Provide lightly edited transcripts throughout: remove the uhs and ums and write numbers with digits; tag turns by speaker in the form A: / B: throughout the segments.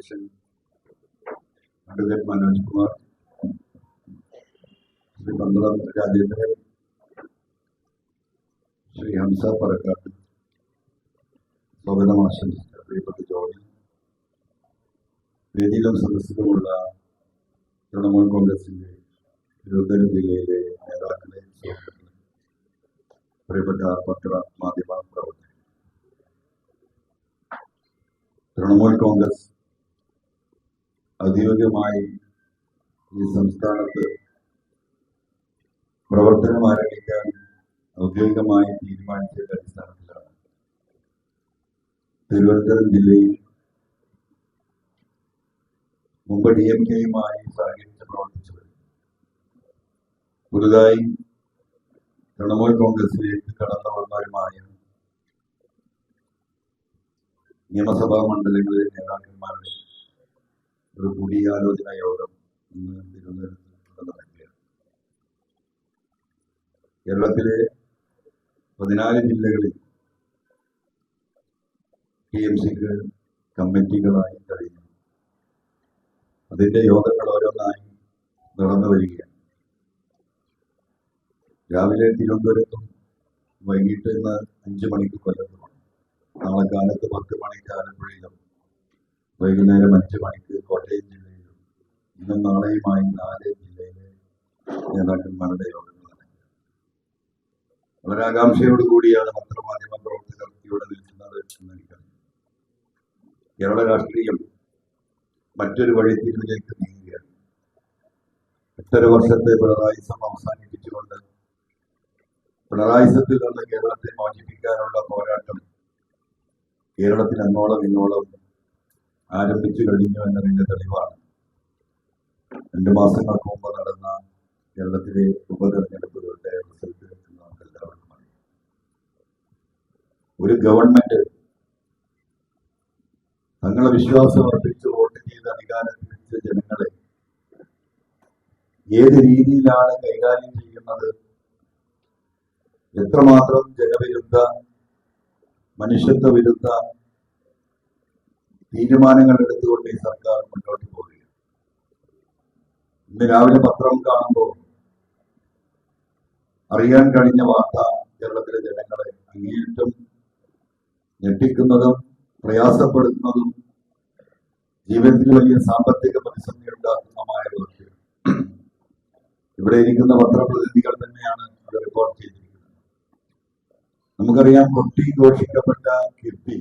A: അധ്യക്ഷൻ അഡ്വക്കേറ്റ് മനോജ് കുമാർ, ശ്രീ പന്തളം രാജേന്ദ്രൻ, ശ്രീ ഹംസ പറക്കാട്ട്, സ്വാഗതം ആശംസിച്ച പ്രിയപ്പെട്ട ജോണി, വേദിയിലും സദസ്സിലുമുള്ള തൃണമൂൽ കോൺഗ്രസിന്റെ തിരുവനന്തപുരം ജില്ലയിലെ നേതാക്കളെ, സുഹൃത്തുക്കളെ, പ്രിയപ്പെട്ട പത്ര മാധ്യമ പ്രവർത്തകർ, തൃണമൂൽ കോൺഗ്രസ് ഔദ്യോഗികമായി ഈ സംസ്ഥാനത്ത് പ്രവർത്തനം ആരംഭിക്കാൻ ഔദ്യോഗികമായി തീരുമാനിച്ചതിന്റെ അടിസ്ഥാനത്തിലാണ് തിരുവനന്തപുരം ജില്ലയിൽ മുമ്പ് DMK-യുമായി സഹകരിച്ച് പ്രവർത്തിച്ചത് പുതുതായി തൃണമൂൽ കോൺഗ്രസിലേക്ക് കടന്നു വന്നവരുമായ നിയമസഭാ മണ്ഡലങ്ങളിലെ നേതാക്കന്മാരുടെ ഒരു കൂടിയാലോചന യോഗം ഇന്ന് തിരുവനന്തപുരത്ത് നടക്കുകയാണ്. കേരളത്തിലെ 14 ജില്ലകളിൽ TMCക്ക് കമ്മിറ്റികളായി കഴിയുന്നു. അതിന്റെ യോഗങ്ങൾ ഓരോന്നായി നടന്നു വരികയാണ്. രാവിലെ തിരുവനന്തപുരത്തും വൈകിട്ട് ഇന്ന് 5 മണിക്ക് കൊല്ലത്തുമാണ്. നാളെ കാലത്ത് 10 മണിക്ക് ആലപ്പുഴയിലും വൈകുന്നേരം 5 മണിക്ക് കോട്ടയം ജില്ലയിലും ഇന്നും നാളെയുമായി 4 ജില്ലയിലെ നേതാക്കന്മാരുടെ യോഗങ്ങൾ നടക്കുക. വളരെ ആകാംക്ഷയോടുകൂടിയാണ് പത്രമാധ്യമ പ്രവർത്തകർ ഇവിടെ നിൽക്കുന്നത് എന്ന് എനിക്കറിയാം. കേരള രാഷ്ട്രീയം മറ്റൊരു വഴിത്തിരിവിലേക്ക് നീങ്ങുകയാണ്. 8.5 വർഷത്തെ പിണറായിസം അവസാനിപ്പിച്ചുകൊണ്ട് പിണറായിസത്തിൽ നിന്ന് കേരളത്തെ മോചിപ്പിക്കാനുള്ള പോരാട്ടം കേരളത്തിൽ അങ്ങോളം ഇങ്ങോളം ആരംഭിച്ചു കഴിഞ്ഞു എന്നതിന്റെ തെളിവാണ് 2 മാസങ്ങൾക്ക് മുമ്പ് നടന്ന കേരളത്തിലെ ഉപതെരഞ്ഞെടുപ്പുകളുടെ റിസൾട്ട് എന്ന് നമുക്ക് എല്ലാവർക്കും അറിയാം. ഒരു ഗവൺമെന്റ് തങ്ങളെ വിശ്വാസം അർപ്പിച്ച് വോട്ട് ചെയ്ത് അധികാരത്തിൽ വെച്ച ജനങ്ങളെ ഏത് രീതിയിലാണ് കൈകാര്യം ചെയ്യുന്നത്, എത്രമാത്രം ജനവിരുദ്ധ മനുഷ്യത്വ വിരുദ്ധ തീരുമാനങ്ങൾ എടുത്തുകൊണ്ട് ഈ സർക്കാർ മുന്നോട്ട് പോവുകയാണ്. ഇന്ന് രാവിലെ പത്രം കാണുമ്പോൾ അറിയാൻ കഴിഞ്ഞ വാർത്ത കേരളത്തിലെ ജനങ്ങളെ അങ്ങേയറ്റം ഞെട്ടിക്കുന്നതും പ്രയാസപ്പെടുത്തുന്നതും ജീവിതത്തിൽ വലിയ സാമ്പത്തിക പ്രതിസന്ധി ഉണ്ടാക്കുന്നതുമായ വാർത്തകൾ. ഇവിടെ ഇരിക്കുന്ന പത്രപ്രതിനിധികൾ തന്നെയാണ് അത് റിപ്പോർട്ട് ചെയ്തിരിക്കുന്നത്. നമുക്കറിയാം, കൊട്ടി ഘോഷിക്കപ്പെട്ട കീർത്തി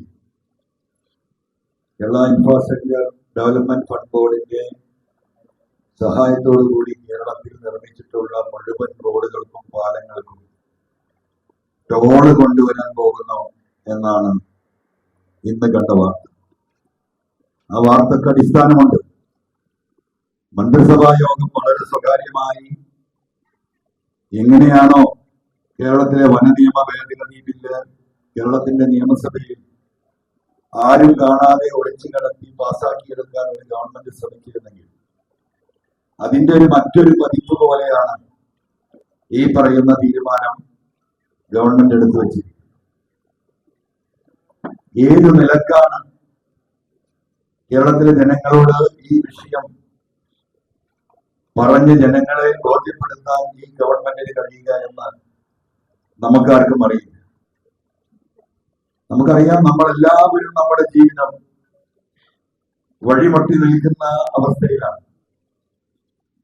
A: കേരള ഇൻഫ്രാസ്ട്രക്ചർ ഡെവലപ്മെന്റ് ഫണ്ട് ബോർഡിന്റെ സഹായത്തോടു കൂടി കേരളത്തിൽ നിർമ്മിച്ചിട്ടുള്ള മുഴുവൻ റോഡുകൾക്കും പാലങ്ങൾക്കും ടോള് കൊണ്ടുവരാൻ പോകുന്നു എന്നാണ് ഇന്ന് കണ്ട വാർത്ത. ആ വാർത്തക്ക് അടിസ്ഥാനമുണ്ട്. മന്ത്രിസഭാ യോഗം വളരെ സ്വകാര്യമായി എങ്ങനെയാണോ കേരളത്തിലെ വനനിയമ ഭേദഗതി ബില്ല് കേരളത്തിന്റെ നിയമസഭയിൽ ആരും കാണാതെ ഒളിച്ചു കടത്തി പാസാക്കിയെടുക്കാൻ ഒരു ഗവൺമെന്റ് ശ്രമിച്ചിരുന്നെങ്കിൽ അതിന്റെ മറ്റൊരു പതിപ്പ് പോലെയാണ് ഈ പറയുന്ന തീരുമാനം ഗവൺമെന്റ് എടുത്തു വച്ചിരിക്കുന്നത്. ഏത് നിലക്കാണ് കേരളത്തിലെ ജനങ്ങളോട് ഈ വിഷയം പറഞ്ഞ് ജനങ്ങളെ ബോധ്യപ്പെടുത്താൻ ഈ ഗവൺമെന്റിന് കഴിയുക എന്ന് നമുക്കാർക്കും അറിയില്ല. നമുക്കറിയാം, നമ്മളെല്ലാവരും നമ്മുടെ ജീവിതം വഴിമുട്ടി നിൽക്കുന്ന അവസ്ഥയിലാണ്.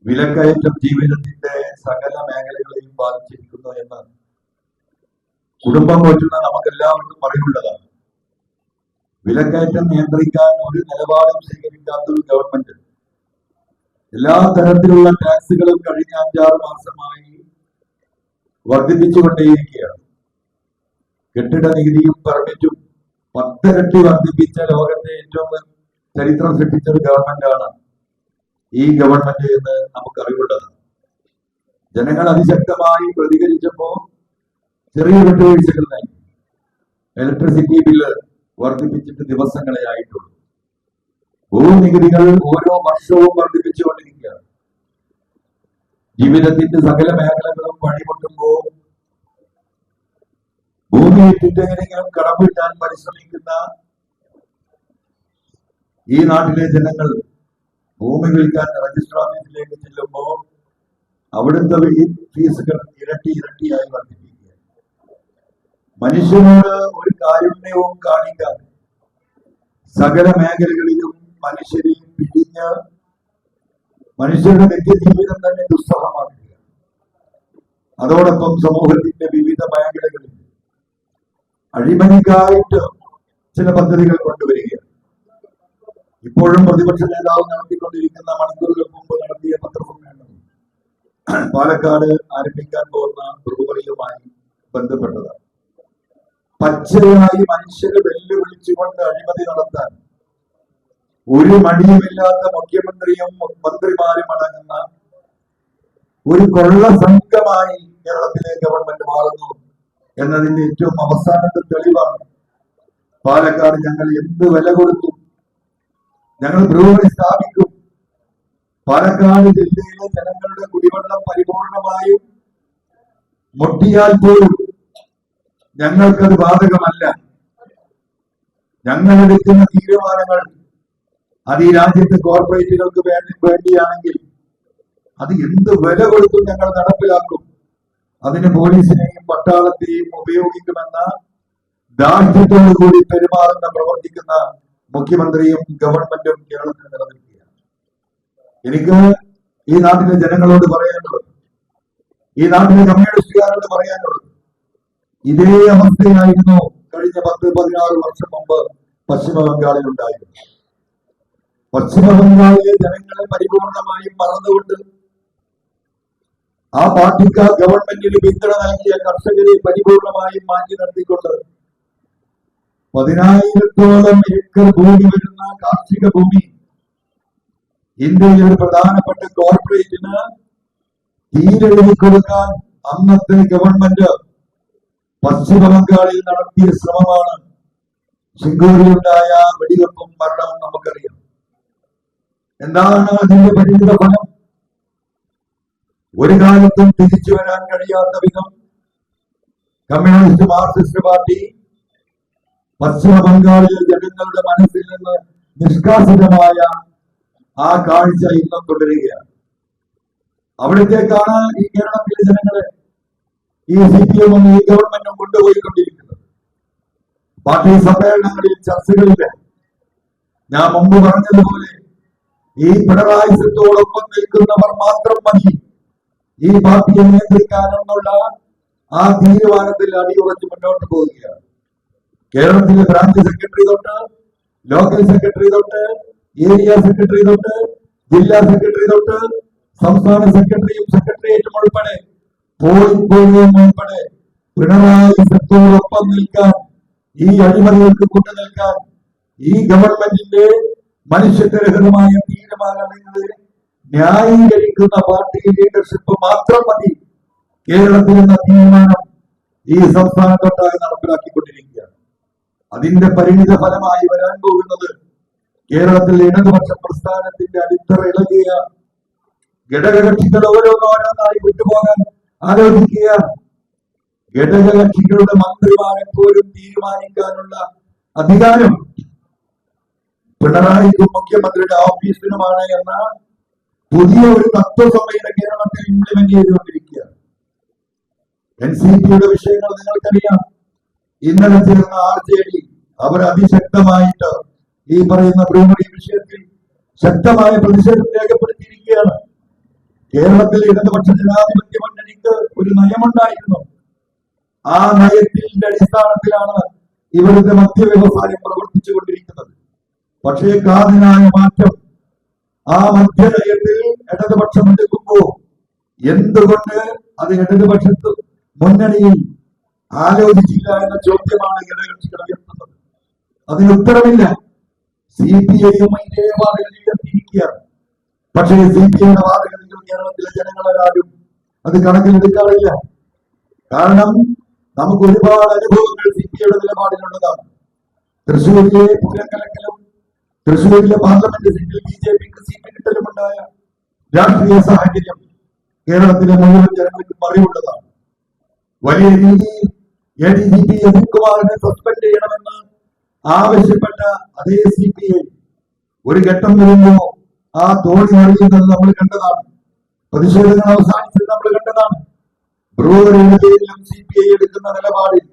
A: വിലക്കയറ്റം ജീവിതത്തിന്റെ സകല മേഖലകളെയും ബാധിച്ചിരിക്കുന്നു എന്ന് കുടുംബം പോറ്റുന്ന നമുക്കെല്ലാവർക്കും അറിവുള്ളതാണ്. വിലക്കയറ്റം നിയന്ത്രിക്കാൻ ഒരു നിലപാടും സ്വീകരിക്കാത്തൊരു ഗവൺമെന്റ് എല്ലാ തരത്തിലുള്ള ടാക്സുകളും കഴിഞ്ഞ 5-6 മാസമായി വർദ്ധിപ്പിച്ചുകൊണ്ടേയിരിക്കുകയാണ്. കെട്ടിട നികുതിയും പെർമിറ്റും 10 ഇരട്ടി വർദ്ധിപ്പിച്ച ലോകത്തെ ഏറ്റവും ചരിത്രം സൃഷ്ടിച്ച ഒരു ഗവൺമെന്റാണ് ഈ ഗവൺമെന്റ് എന്ന് നമുക്ക് അറിവുള്ളത്. ജനങ്ങൾ അതിശക്തമായി പ്രതികരിച്ചപ്പോ ചെറിയ വിട്ടുവീഴ്ചകൾ നൽകി. ഇലക്ട്രിസിറ്റി ബില്ല് വർദ്ധിപ്പിച്ചിട്ട് ദിവസങ്ങളെ ആയിട്ടുള്ളൂ. ഭൂനികുതികൾ ഓരോ വർഷവും വർദ്ധിപ്പിച്ചുകൊണ്ടിരിക്കുകയാണ്. ജീവിതത്തിന്റെ സകല മേഖലകളും വഴിമുട്ടുമ്പോൾ ഭൂമി വിറ്റിട്ട് എങ്ങനെയെങ്കിലും കടം വീട്ടാൻ പരിശ്രമിക്കുന്ന ഈ നാട്ടിലെ ജനങ്ങൾ ഭൂമി വിൽക്കാൻ രജിസ്റ്റർ ഓഫീസിലേക്ക് ചെല്ലുമ്പോൾ അവിടുത്തെ ഈ ഫീസുകൾ ഇരട്ടിയായി വർദ്ധിപ്പിക്കുക. മനുഷ്യനോട് ഒരു കാരുണ്യവും കാണിക്കാൻ സകല മേഖലകളിലും മനുഷ്യരെ പിടിഞ്ഞ് മനുഷ്യരുടെ നിത്യജീവിതം തന്നെ ദുസ്സഹമാക്കുക. അതോടൊപ്പം സമൂഹത്തിന്റെ വിവിധ മേഖലകളിൽ അഴിമതിക്കായിട്ട് ചില പദ്ധതികൾ കൊണ്ടുവരികയാണ്. ഇപ്പോഴും പ്രതിപക്ഷ നേതാവ് നടത്തിക്കൊണ്ടിരിക്കുന്ന മണിക്കൂറുകൾ മുമ്പ് നടത്തിയ പത്രസമ്മേളനം പാലക്കാട് ആരംഭിക്കാൻ പോകുന്ന ബ്രൂവറിയുമായി ബന്ധപ്പെട്ടതാണ്. പച്ചയായി മനുഷ്യരെ വെല്ലുവിളിച്ചുകൊണ്ട് അഴിമതി നടത്താൻ ഒരു മടിയുമില്ലാത്ത മുഖ്യമന്ത്രിയും മന്ത്രിമാരും അടങ്ങുന്ന ഒരു കൊള്ള സംഘമായി കേരളത്തിലെ ഗവൺമെന്റ് മാറുന്നു എന്നതിന്റെ ഏറ്റവും അവസാനത്തെ തെളിവാണ് പാലക്കാട് ഞങ്ങൾ എന്ത് വില കൊടുത്തു, ഞങ്ങൾ ബ്രൂവറി സ്ഥാപിക്കും. പാലക്കാട് ജില്ലയിലെ ജനങ്ങളുടെ കുടിവെള്ളം പരിപൂർണമായും മുട്ടിയാൽ പോലും ഞങ്ങൾക്കത് ബാധകമല്ല. ഞങ്ങൾ എടുക്കുന്ന തീരുമാനങ്ങൾ അത് ഈ രാജ്യത്തെ കോർപ്പറേറ്റുകൾക്ക് വേണ്ടിയാണെങ്കിൽ അത് എന്ത് വില കൊടുത്തും ഞങ്ങൾ നടപ്പിലാക്കും. അതിന് പോലീസിനെയും പട്ടാളത്തെയും ഉപയോഗിക്കുമെന്ന ദാർഢ്യത്തോടു കൂടി പെരുമാറുന്ന പ്രവർത്തിക്കുന്ന മുഖ്യമന്ത്രിയും ഗവൺമെന്റും കേരളത്തിൽ നിലനിൽക്കുകയാണ്. എനിക്ക് ഈ നാട്ടിലെ ജനങ്ങളോട് പറയാനുള്ളത്, ഈ നാട്ടിലെ കമ്മ്യൂണിസ്റ്റുകാരോട് പറയാനുള്ളത്, ഇതേ അവസ്ഥയായിരുന്നു കഴിഞ്ഞ 10-16 വർഷം മുമ്പ് പശ്ചിമ ബംഗാളിൽ ഉണ്ടായിരുന്നു. പശ്ചിമ ബംഗാളിലെ ജനങ്ങളെ പരിപൂർണമായും മറന്നുകൊണ്ട് ആ പാർട്ടിക്ക് ഗവൺമെന്റിന് പിന്തുണ നൽകിയ കർഷകരെ പരിപൂർണമായും മാറ്റി നിർത്തിക്കൊണ്ട് 10,000-ഓളം ഏക്കർ ഭൂമി വരുന്ന കാർഷിക ഭൂമി ഇന്ത്യയിലെ ഒരു പ്രധാനപ്പെട്ട കോർപ്പറേറ്റിന് തീരെഴുതി കൊടുക്കാൻ അന്നത്തെ ഗവൺമെന്റ് പശ്ചിമ ബംഗാളിൽ നടത്തിയ ശ്രമമാണ് ശിങ്കൂരിലുണ്ടായ വെടിവെപ്പും മരണവും നമുക്കറിയാം. എന്താണ് അതിന്റെ പരിണിത ഫലം? ഒരു കാലത്തും തിരിച്ചു വരാൻ കഴിയാത്ത വിധം കമ്മ്യൂണിസ്റ്റ് മാർക്സിസ്റ്റ് പാർട്ടി പശ്ചിമ ബംഗാളിലെ ജനങ്ങളുടെ മനസ്സിൽ നിന്ന് നിഷ്കാസിതമായ ആ കാഴ്ച ഇന്നും തുടരുകയാണ്. അവിടത്തേക്കാണ് ഈ കേരളത്തിലെ ജനങ്ങളെ ഈ CPM-ഉം ഈ ഗവൺമെന്റും കൊണ്ടുപോയിക്കൊണ്ടിരിക്കുന്നത്. പാർട്ടി സമ്മേളനങ്ങളിൽ ചർച്ചകളില്ല. ഞാൻ മുമ്പ് പറഞ്ഞതുപോലെ ഈ പിണറായി സത്തോടൊപ്പം നിൽക്കുന്നവർ മാത്രം മതി ഈ പാർട്ടിയെ നിയന്ത്രിക്കാനെന്നുള്ള ആ തീരുമാനത്തിൽ അടിയുറച്ച് മുന്നോട്ട് പോവുകയാണ്. കേരളത്തിലെ ബ്രാഞ്ച് സെക്രട്ടറി തൊട്ട് ലോക്കൽ സെക്രട്ടറി തൊട്ട് ഏരിയ സെക്രട്ടറി തൊട്ട് ജില്ലാ സെക്രട്ടറി തൊട്ട് സംസ്ഥാന സെക്രട്ടറിയും സെക്രട്ടേറിയറ്റും ഉൾപ്പെടെ പോളിംഗ് ബൂത്തും ഉൾപ്പെടെ പിണറായി സത്തോടൊപ്പം നിൽക്കാൻ, ഈ അഴിമതികൾക്ക് കൂട്ടുനിൽക്കാൻ ഈ ഗവൺമെന്റിന്റെ മനുഷ്യത്വരഹിതമായ തീരുമാനങ്ങളെ ന്യായീകരിക്കുന്ന പാർട്ടി ലീഡർഷിപ്പ് മാത്രം മതി കേരളത്തിൽ എന്ന തീരുമാനം ഈ സംസ്ഥാനത്തൊട്ടാകെ നടപ്പിലാക്കിക്കൊണ്ടിരിക്കുകയാണ്. അതിന്റെ പരിണിത ഫലമായി വരാൻ പോകുന്നത് കേരളത്തിൽ ഇടതുപക്ഷ പ്രസ്ഥാനത്തിന്റെ അടിത്തറ ഇളകിയ ഘടകകക്ഷികൾ ഓരോന്നോരോന്നായി വിട്ടുപോകാൻ ആലോചിക്കുക. ഘടകകക്ഷികളുടെ മന്ത്രിമാരെ പോലും തീരുമാനിക്കാനുള്ള അധികാരം പിണറായിക്കും മുഖ്യമന്ത്രിയുടെ ഓഫീസിനുമാണ് എന്ന പുതിയ ഒരു തത്വസംഹിത കേരളത്തിൽ ഇംപ്ലിമെന്റ് ചെയ്തുകൊണ്ടിരിക്കുകയാണ്. NCPയുടെ വിഷയങ്ങൾ നിങ്ങൾക്കറിയാം. ഇന്നലെ ചേർന്ന RJD അവർ അതിശക്തമായിട്ട് ഈ പറയുന്ന ബ്രൂവറി വിഷയത്തിൽ ശക്തമായ പ്രതിഷേധം രേഖപ്പെടുത്തിയിരിക്കുകയാണ്. കേരളത്തിലെ ഇടതുപക്ഷ ജനാധിപത്യ മുന്നണിക്ക് ഒരു നയമുണ്ടായിരുന്നു. ആ നയത്തിന്റെ അടിസ്ഥാനത്തിലാണ് ഇവിടുത്തെ മദ്യവ്യവസായം പ്രവർത്തിച്ചു കൊണ്ടിരിക്കുന്നത്. പക്ഷേ കാതലായ മാറ്റം ആ മദ്യനയത്തിൽ ഇടതുപക്ഷം എടുക്കുമ്പോൾ എന്തുകൊണ്ട് അത് ഇടതുപക്ഷത്ത് മുന്നണിയിൽ ആലോചിച്ചില്ല എന്ന ചോദ്യമാണ് ഘടകകക്ഷികൾ ഉയർത്തുന്നത്. അതിന് ഉത്തരവില്ല. CPI-യും ഇതേ വാദഗതി ഉയർത്തിയിരിക്കുകയാണ്. പക്ഷേ CPI-യുടെ വാദഗതികൾ കേരളത്തിലെ ജനങ്ങളാരും അത് കണക്കിലെടുക്കാറില്ല. കാരണം നമുക്ക് ഒരുപാട് അനുഭവങ്ങൾ CPI-യുടെ നിലപാടിലുള്ളതാണ്. തൃശ്ശൂരിലെ പൂരക്കലക്കലും തൃശ്ശൂരിലെ പാർലമെന്റ് സീറ്റിൽ BJPക്ക് സീറ്റ് കിട്ടലുമുണ്ടായ രാഷ്ട്രീയ സാഹചര്യം കേരളത്തിലെ മുഴുവൻ ജനങ്ങൾക്കും അറിവുള്ളതാണ്. വലിയ രീതിയിൽ ADGP അജിത് കുമാറിനെ സസ്പെൻഡ് ചെയ്യണമെന്ന് ആവശ്യപ്പെട്ട അതേ CPI ഒരു ഘട്ടം വരുമ്പോ ആ തോണി അറിയുന്നത് നമ്മൾ കണ്ടതാണ്. പ്രതിഷേധങ്ങൾ അവസാനിച്ചത് നമ്മൾ കണ്ടതാണ്. ബ്രൂവറിയുടെ പേരിലും CPI എടുക്കുന്ന നിലപാടിൽ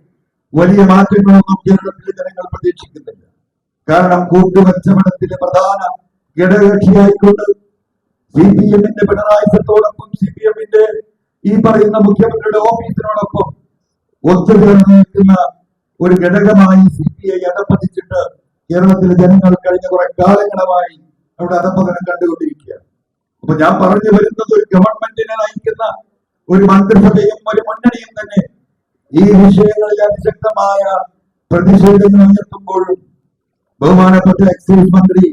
A: വലിയ മാറ്റങ്ങളൊന്നും കേരളത്തിലെ ജനങ്ങൾ പ്രതീക്ഷിക്കുന്നില്ല. കാരണം കൂട്ടുകച്ചവടത്തിലെ പ്രധാന ഘടകകക്ഷിയായിക്കൊണ്ട് CPM-ന്റെ പിണറായി സത്തോടൊപ്പം CPM-ന്റെ ഈ പറയുന്ന മുഖ്യമന്ത്രിയുടെ ഓഫീസിനോടൊപ്പം ഒത്തുചേർന്ന് നിൽക്കുന്ന ഒരു ഘടകമായി CPI അധപ്പതിച്ചിട്ട് കേരളത്തിലെ ജനങ്ങൾ കഴിഞ്ഞ കുറെ കാലങ്ങളായി അവിടെ അധപ്പതനം കണ്ടുകൊണ്ടിരിക്കുകയാണ്. അപ്പൊ ഞാൻ പറഞ്ഞു വരുന്നത്, ഒരു ഗവൺമെന്റിനെ നയിക്കുന്ന ഒരു മന്ത്രിസഭയും ഒരു മുന്നണിയും തന്നെ ഈ വിഷയങ്ങളിൽ അതിശക്തമായ പ്രതിഷേധങ്ങൾ ഉയർത്തുമ്പോഴും ബഹുമാനപ്പെട്ട എക്സൈസ് മന്ത്രി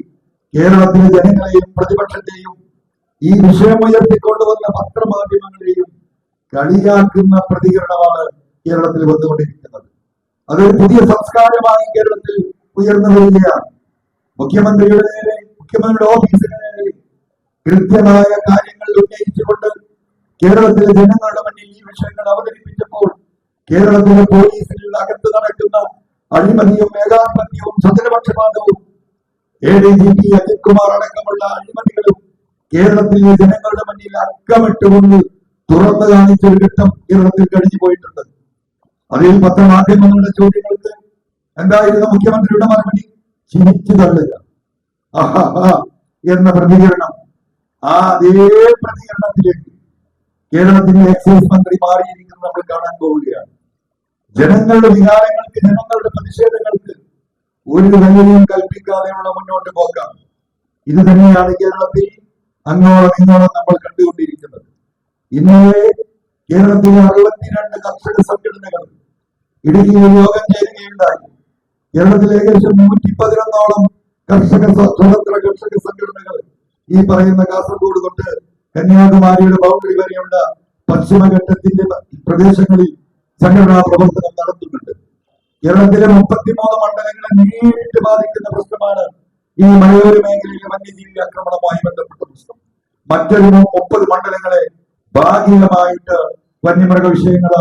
A: കേരളത്തിലെ ജനങ്ങളെയും പ്രതിപക്ഷത്തെയും ഈ വിഷയം ഉയർത്തിക്കൊണ്ടുവന്ന പത്രമാധ്യമങ്ങളെയും കളിയാക്കുന്ന പ്രതികരണമാണ് കേരളത്തിൽ വന്നുകൊണ്ടിരിക്കുന്നത്. അതൊരു പുതിയ സംസ്കാരമായി കേരളത്തിൽ ഉയർന്നു വരികയാണ്. മുഖ്യമന്ത്രിയുടെ നേരെ, മുഖ്യമന്ത്രിയുടെ ഓഫീസിന് നേരെ കൃത്യമായ കാര്യങ്ങൾ ഉന്നയിച്ചുകൊണ്ട് കേരളത്തിലെ ജനങ്ങളുടെ മുന്നിൽ ഈ വിഷയങ്ങൾ അവതരിപ്പിച്ചപ്പോൾ കേരളത്തിലെ പോലീസിൽ അകത്ത് നടക്കുന്ന അഴിമതിയും ഏകാധിപത്യവും സ്വജനപക്ഷപാതവും ADGP അജിത് കുമാർ അടക്കമുള്ള അഴിമതികളും കേരളത്തിലെ ജനങ്ങളുടെ മുന്നിൽ അക്കമിട്ടുകൊണ്ട് തുറന്നു കാണിച്ച ഒരു ഘട്ടം കേരളത്തിൽ കഴിഞ്ഞു പോയിട്ടുണ്ട്. അതിൽ പത്രമാധ്യമങ്ങളുടെ ചോദ്യങ്ങൾക്ക് എന്തായിരുന്നു മുഖ്യമന്ത്രിയുടെ മറുപടി? ചിരിച്ചു തള്ളുക, എന്ന പ്രതികരണം. ആ അതേ പ്രതികരണത്തിലേക്ക് കേരളത്തിലെ എക്സൈസ് മന്ത്രി മാറിയിരിക്കുന്നത് നമ്മൾ കാണാൻ പോവുകയാണ്. ജനങ്ങളുടെ വികാരങ്ങൾക്ക്, ജനങ്ങളുടെ പ്രതിഷേധങ്ങൾക്ക് ഒരു വിലയും കൽപ്പിക്കാതെയുള്ള മുന്നോട്ട് പോക്കാം. ഇത് തന്നെയാണ് കേരളത്തിൽ അങ്ങോളം ഇങ്ങോളം നമ്മൾ കണ്ടുകൊണ്ടിരിക്കുന്നത്. ഇന്നലെ കേരളത്തിലെ 62 കർഷക സംഘടനകൾ ഇടുക്കിയിൽ യോഗം ചേരുകയുണ്ടായി. കേരളത്തിലെ ഏകദേശം 111ഓളം സ്വതന്ത്ര കർഷക സംഘടനകൾ ഈ പറയുന്ന കാസർഗോഡ് തൊട്ട് കന്യാകുമാരിയുടെ ബൗണ്ടറി വരെയുള്ള പശ്ചിമഘട്ടത്തിന്റെ പ്രദേശങ്ങളിൽ സംഘടനാ പ്രവർത്തനം നടത്തുന്നുണ്ട്. കേരളത്തിലെ 33 മണ്ഡലങ്ങളെ നേരിട്ട് ബാധിക്കുന്ന പ്രശ്നമാണ് ഈ മലയോര മേഖലയിലെ വന്യജീവി ആക്രമണവുമായി ബന്ധപ്പെട്ട പ്രശ്നം. മറ്റൊരു 30 മണ്ഡലങ്ങളെ ഭാഗികമായിട്ട് വന്യമൃഗ വിഷയങ്ങൾ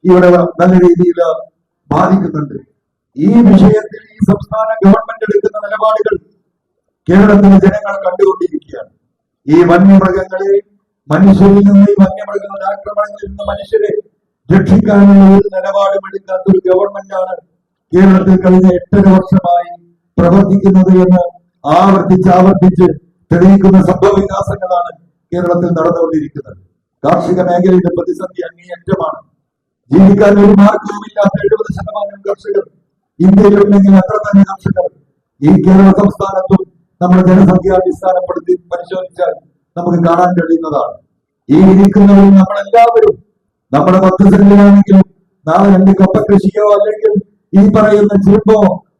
A: ഇവിടെ നല്ല രീതിയിൽ ബാധിക്കുന്നുണ്ട്. ഈ വിഷയത്തിൽ ഈ സംസ്ഥാന ഗവൺമെന്റ് എടുക്കുന്ന നിലപാടുകൾ കേരളത്തിലെ ജനങ്ങൾ കണ്ടുകൊണ്ടിരിക്കുകയാണ്. ഈ വന്യമൃഗങ്ങളെ, മനുഷ്യരിൽ നിന്ന്, ഈ വന്യമൃഗങ്ങളുടെ ആക്രമണങ്ങളിൽ നിന്ന് മനുഷ്യരെ രക്ഷിക്കാനുള്ള ഒരു നിലപാടും എടുക്കാത്ത ഒരു ഗവൺമെന്റാണ് കേരളത്തിൽ കഴിഞ്ഞ 8.5 വർഷമായി പ്രവർത്തിക്കുന്നത് എന്ന് ആവർത്തിച്ച് തെളിയിക്കുന്ന സംഭവ വികാസങ്ങളാണ് കേരളത്തിൽ നടന്നുകൊണ്ടിരിക്കുന്നത്. കാർഷിക മേഖലയുടെ പ്രതിസന്ധി അങ്ങേയറ്റമാണ്. ജീവിക്കാൻ ഒരു മാർഗവുമില്ലാത്ത 70% കർഷകർ ഇന്ത്യയിലുണ്ടെങ്കിൽ അത്ര തന്നെ കർഷകർ ഈ കേരള സംസ്ഥാനത്തും നമ്മുടെ ജനസംഖ്യാടിസ്ഥാനപ്പെടുത്തി പരിശോധിച്ചാൽ നമുക്ക് കാണാൻ കഴിയുന്നതാണ്. ഈ ഇരിക്കുന്നവരും നമ്മളെല്ലാവരും നമ്മുടെ 10 സെന്റിലാണെങ്കിലും നാളെ 2 കപ്പ കൃഷിയോ അല്ലെങ്കിൽ ഈ പറയുന്ന ചെറുപ്പോ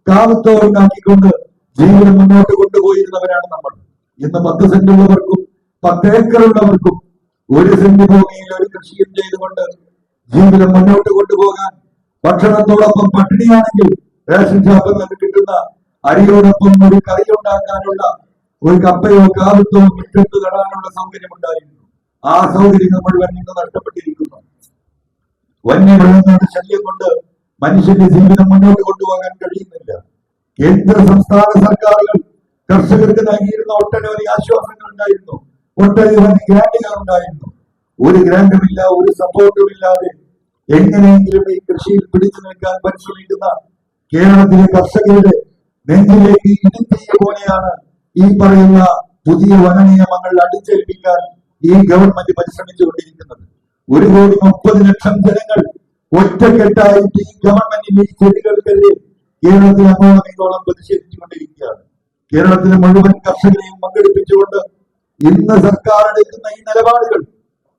A: കാവത്തോ ഉണ്ടാക്കിക്കൊണ്ട് ജീവിതം മുന്നോട്ട് കൊണ്ടുപോയിരുന്നവരാണ് നമ്മൾ. ഇന്ന് 10 സെന്റ് ഉള്ളവർക്കും 10 ഏക്കർ ഉള്ളവർക്കും 1 സെന്റ് ഭൂമിയിൽ ഒരു കൃഷിയും ചെയ്തുകൊണ്ട് ജീവിതം മുന്നോട്ട് കൊണ്ടുപോകാൻ, ഭക്ഷണത്തോടൊപ്പം പട്ടിണിയാണെങ്കിൽ റേഷൻ ഷോപ്പിൽ നിന്ന് കിട്ടുന്ന അരിയോടൊപ്പം ഒരു കറി ഉണ്ടാക്കാനുള്ള ഒരു കപ്പയോ കാവത്തോ മുറ്റത്ത് നടാനുള്ള സൗകര്യം ഉണ്ടായിരുന്നു. ആ സൗകര്യങ്ങൾ മുഴുവൻ ഇന്ന് നഷ്ടപ്പെട്ടിരിക്കുന്നു. വന്യമൃഗങ്ങളുടെ ശല്യം കൊണ്ട് മനുഷ്യന്റെ ജീവിതം മുന്നോട്ട് കൊണ്ടുപോകാൻ കഴിയുന്നില്ല. കേന്ദ്ര സംസ്ഥാന സർക്കാരുകൾ കർഷകർക്ക് നൽകിയിരുന്ന ഒട്ടനവധി ആശ്വാസങ്ങൾ ഉണ്ടായിരുന്നു, ഒട്ടനവധി ഗ്രാന്റുകൾ ഉണ്ടായിരുന്നു. ഒരു ഗ്രാന്റുമില്ല, ഒരു സപ്പോർട്ടും ഇല്ലാതെ എങ്ങനെയെങ്കിലും ഈ കൃഷിയിൽ പിടിച്ചു നിൽക്കാൻ പരിശ്രമിക്കുന്ന കേരളത്തിലെ കർഷകരുടെ നെഞ്ചിലേക്ക് ഇടുത്തിയ പോലെയാണ് ഈ പറയുന്ന പുതിയ വനനിയമങ്ങൾ അടിച്ചേൽപ്പിക്കാൻ ഈ ഗവൺമെന്റ് പരിശ്രമിച്ചുകൊണ്ടിരിക്കുന്നത്. 1,30,00,000 ജനങ്ങൾ ഒറ്റക്കെട്ടായിട്ട് ഈ ഗവൺമെന്റിന്റെ ഈ ചെടികൾക്കെതിരെ കേരളത്തിൽ അങ്ങോളം ഇങ്ങോളം പ്രതിഷേധിച്ചുകൊണ്ടിരിക്കുകയാണ്. കേരളത്തിലെ മുഴുവൻ കർഷകരെയും പങ്കെടുപ്പിച്ചുകൊണ്ട് ഇന്ന് സർക്കാർ എടുക്കുന്ന ഈ നിലപാടുകൾ,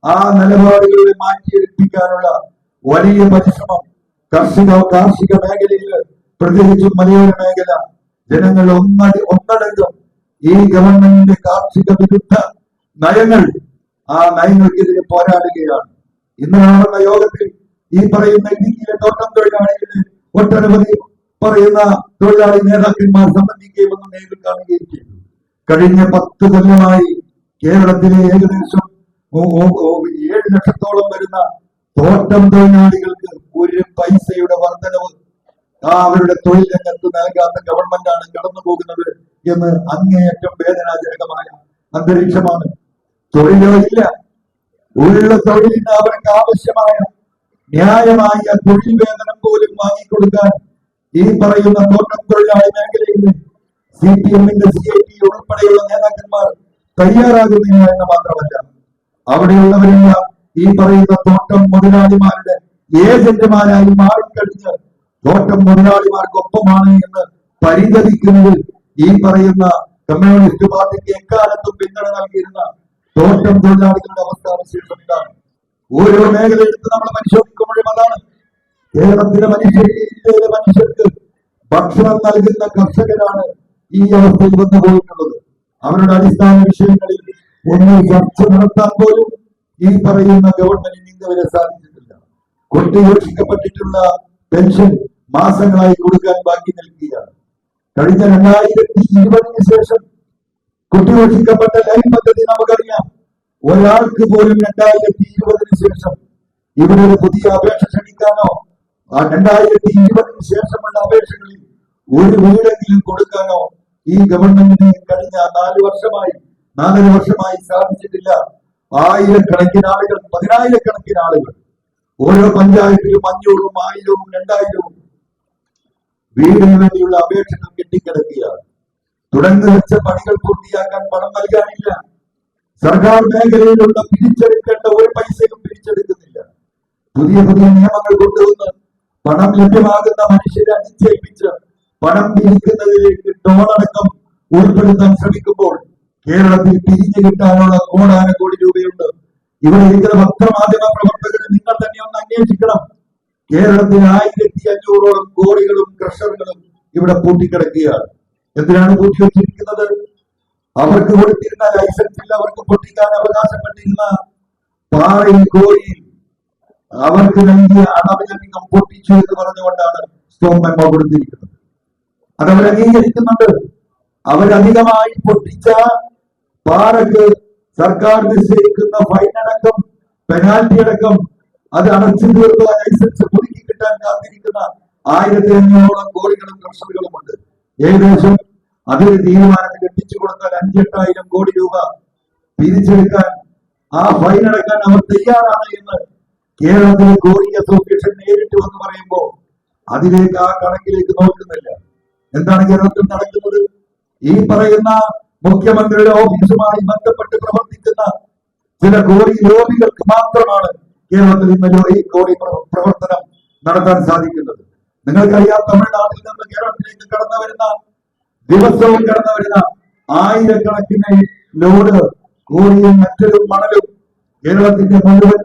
A: ആ നിലപാടുകളെ മാറ്റിയെടുപ്പിക്കാനുള്ള വലിയ പരിശ്രമം കാർഷിക മേഖലയിൽ, പ്രത്യേകിച്ചും മലയോര മേഖല ജനങ്ങൾ ഒന്നടങ്കം ഈ ഗവൺമെന്റിന്റെ കാർഷിക വിരുദ്ധ നയങ്ങൾ, ആ നയങ്ങൾക്കെതിരെ പോരാടുകയാണ്. ഇന്ന് നടന്ന യോഗത്തിൽ ഈ പറയുന്ന ഇടുക്കിയിലെ തോട്ടം തൊഴിലാളികളെ ഒട്ടനവധി പറയുന്ന തൊഴിലാളി നേതാക്കന്മാർ സംബന്ധിക്കുകയും നേരിൽ കാണുകയും ചെയ്തു. കഴിഞ്ഞ 10 കൊല്ലമായി കേരളത്തിലെ ഏകദേശം 7 ലക്ഷത്തോളം വരുന്ന തോട്ടം തൊഴിലാളികൾക്ക് 1 പൈസയുടെ വർധനവ് അവരുടെ തൊഴിൽ രംഗത്ത് നൽകാത്ത ഗവൺമെന്റാണ് കടന്നു പോകുന്നത് എന്ന് അങ്ങേയറ്റം വേദനാജനകമായ അന്തരീക്ഷമാണ്. തൊഴിലോ ഇല്ല. ഉള്ള തൊഴിലിന് അവർക്ക് ആവശ്യമായ ന്യായമായ തൊഴിൽ വേതനം പോലും വാങ്ങിക്കൊടുക്കാൻ ഈ പറയുന്ന തോട്ടം തൊഴിലാളി മേഖലയിൽ CPM-ന്റെ CIT ഉൾപ്പെടെയുള്ള നേതാക്കന്മാർ തയ്യാറാകുന്നില്ല എന്ന് മാത്രമല്ല, അവിടെയുള്ളവരെല്ലാം ഈ പറയുന്ന തോട്ടം മുതലാളിമാരുടെ ഏജന്റുമാരായി മാറിക്കഴിഞ്ഞ് തോട്ടം മുതലാളിമാർക്കൊപ്പമാണ് എന്ന് പരിതപിക്കുന്നതിൽ ഈ പറയുന്ന കമ്മ്യൂണിസ്റ്റ് പാർട്ടിക്ക് എക്കാലത്തും പിന്തുണ നൽകിയിരുന്ന തോട്ടം തൊഴിലാളികളുടെ അവസ്ഥാവിശേഷം ഇതാണ്. ഓരോ മേഖല എടുത്ത് നമ്മൾ പരിശോധിക്കുമ്പോഴും അതാണ്. കേരളത്തിലെ ഇന്ത്യയിലെ മനുഷ്യർക്ക് ഭക്ഷണം നൽകുന്ന കർഷകരാണ് ഈ അവസ്ഥയിൽ വന്നു പോയിട്ടുള്ളത്. അവരുടെ അടിസ്ഥാന വിഷയങ്ങളിൽ ഒന്ന് ചർച്ച നടത്താൻ പോലും ഈ പറയുന്ന ഗവൺമെന്റിന് ഇന്നുവരെ സാധിച്ചിട്ടില്ല. കൊട്ടിഘോഷിക്കപ്പെട്ടിട്ടുള്ള പെൻഷൻ മാസങ്ങളായി കൊടുക്കാൻ ബാക്കി നിൽക്കുകയാണ്. കഴിഞ്ഞ 2020 ശേഷം കൊട്ടിഘോഷിക്കപ്പെട്ട ലൈൻ പദ്ധതി നമുക്കറിയാം. ഒരാൾക്ക് പോലും 2020 ശേഷം ഇവിടെ ഒരു പുതിയ അപേക്ഷ ക്ഷണിക്കാനോ 2020 ശേഷമുള്ള അപേക്ഷകളിൽ ഒരു വീടെങ്കിലും കൊടുക്കാനോ ഈ ഗവൺമെന്റിന് കഴിഞ്ഞ 4.5 വർഷമായി സാധിച്ചിട്ടില്ല. ആയിരക്കണക്കിന് ആളുകൾ, 10,000-കണക്കിന് ആളുകൾ ഓരോ പഞ്ചായത്തിലും 500, 1000, 2000 വീടിന് വേണ്ടിയുള്ള അപേക്ഷകൾ കെട്ടിക്കിടക്കുകയാണ്. തുടർന്ന് വെച്ച പണികൾ പൂർത്തിയാക്കാൻ പണം നൽകാനില്ല. സർക്കാർ മേഖലയിലുള്ള പിരിച്ചെടുക്കേണ്ട ഒരു പൈസയും പിരിച്ചെടുക്കുന്നില്ല. പുതിയ നിയമങ്ങൾ കൊണ്ടുവന്ന് പണം ലഭ്യമാകുന്ന മനുഷ്യരെ അടിച്ചേൽപ്പിച്ച് പണം പിരിക്കുന്നതിലേക്ക് ടോളടക്കം ഉൾപ്പെടുത്താൻ ശ്രമിക്കുമ്പോൾ കേരളത്തിൽ പിരിഞ്ഞു കിട്ടാനുള്ള കോടാനകോടി രൂപയുണ്ട്. ഇവിടെ ഇത്തരം പത്രമാധ്യമ പ്രവർത്തകരെ നിങ്ങൾ തന്നെ ഒന്ന് അന്വേഷിക്കണം. കേരളത്തിൽ 1500-ഓളം കോടികളും ക്രഷറുകളും ഇവിടെ പൂട്ടിക്കിടക്കുകയാണ്. എന്തിനാണ് പൂട്ടിവെച്ചിരിക്കുന്നത്? അവർക്ക് കൊടുത്തിരുന്ന ലൈസൻസിൽ അവർക്ക് പൊട്ടിക്കാൻ അവകാശപ്പെട്ടിരുന്ന പാറയിൽ കോരിയിൽ അവർക്ക് നൽകിയ അളവിലധികം പൊട്ടിച്ചു എന്ന് പറഞ്ഞുകൊണ്ടാണ് സ്റ്റോപ്പ് മെമ്മോ കൊടുത്തിരിക്കുന്നത്. അതവർ അംഗീകരിക്കുന്നുണ്ട്. അവരധികമായി പൊട്ടിച്ച പാറക്ക് സർക്കാർ നിശ്ചയിക്കുന്ന ഫൈനടക്കം പെനാൽറ്റി അടക്കം അത് അടച്ചു തീർത്ത ലൈസൻസ് പുതുക്കി കിട്ടാൻ കാത്തിരിക്കുന്ന 1500-ഓളം കോടികളും ക്രഷറുകളും ഉണ്ട്. ഏകദേശം അതിന് തീരുമാനത്തിൽ എത്തിച്ചു കൊടുത്താൽ 5-8,000 കോടി രൂപ പിരിച്ചെടുക്കാൻ, ആ ഫൈൻ അടക്കാൻ അവർ തയ്യാറാണ് എന്ന് കേരളത്തിലെ കോടി അസോസിയേഷൻ നേരിട്ട് വന്ന് പറയുമ്പോൾ അതിലേക്ക് ആ കണക്കിലേക്ക് നോക്കുന്നില്ല. എന്താണ് കേരളത്തിൽ നടക്കുന്നത്? ഈ പറയുന്ന മുഖ്യമന്ത്രിയുടെ ഓഫീസുമായി ബന്ധപ്പെട്ട് പ്രവർത്തിക്കുന്ന ചില കോടി ലോബികൾക്ക് മാത്രമാണ് കേരളത്തിൽ ഇന്ന് ഈ കോടി പ്രവർത്തനം നടത്താൻ സാധിക്കുന്നത്. നിങ്ങൾക്കറിയാം, തമിഴ്നാട്ടിൽ നിന്ന് കേരളത്തിലേക്ക് ദിവസവും കടന്നു വരുന്ന ആയിരക്കണക്കിന് ലോഡ് കോഴിയും മറ്റൊരു മണലും കേരളത്തിന്റെ മുഴുവൻ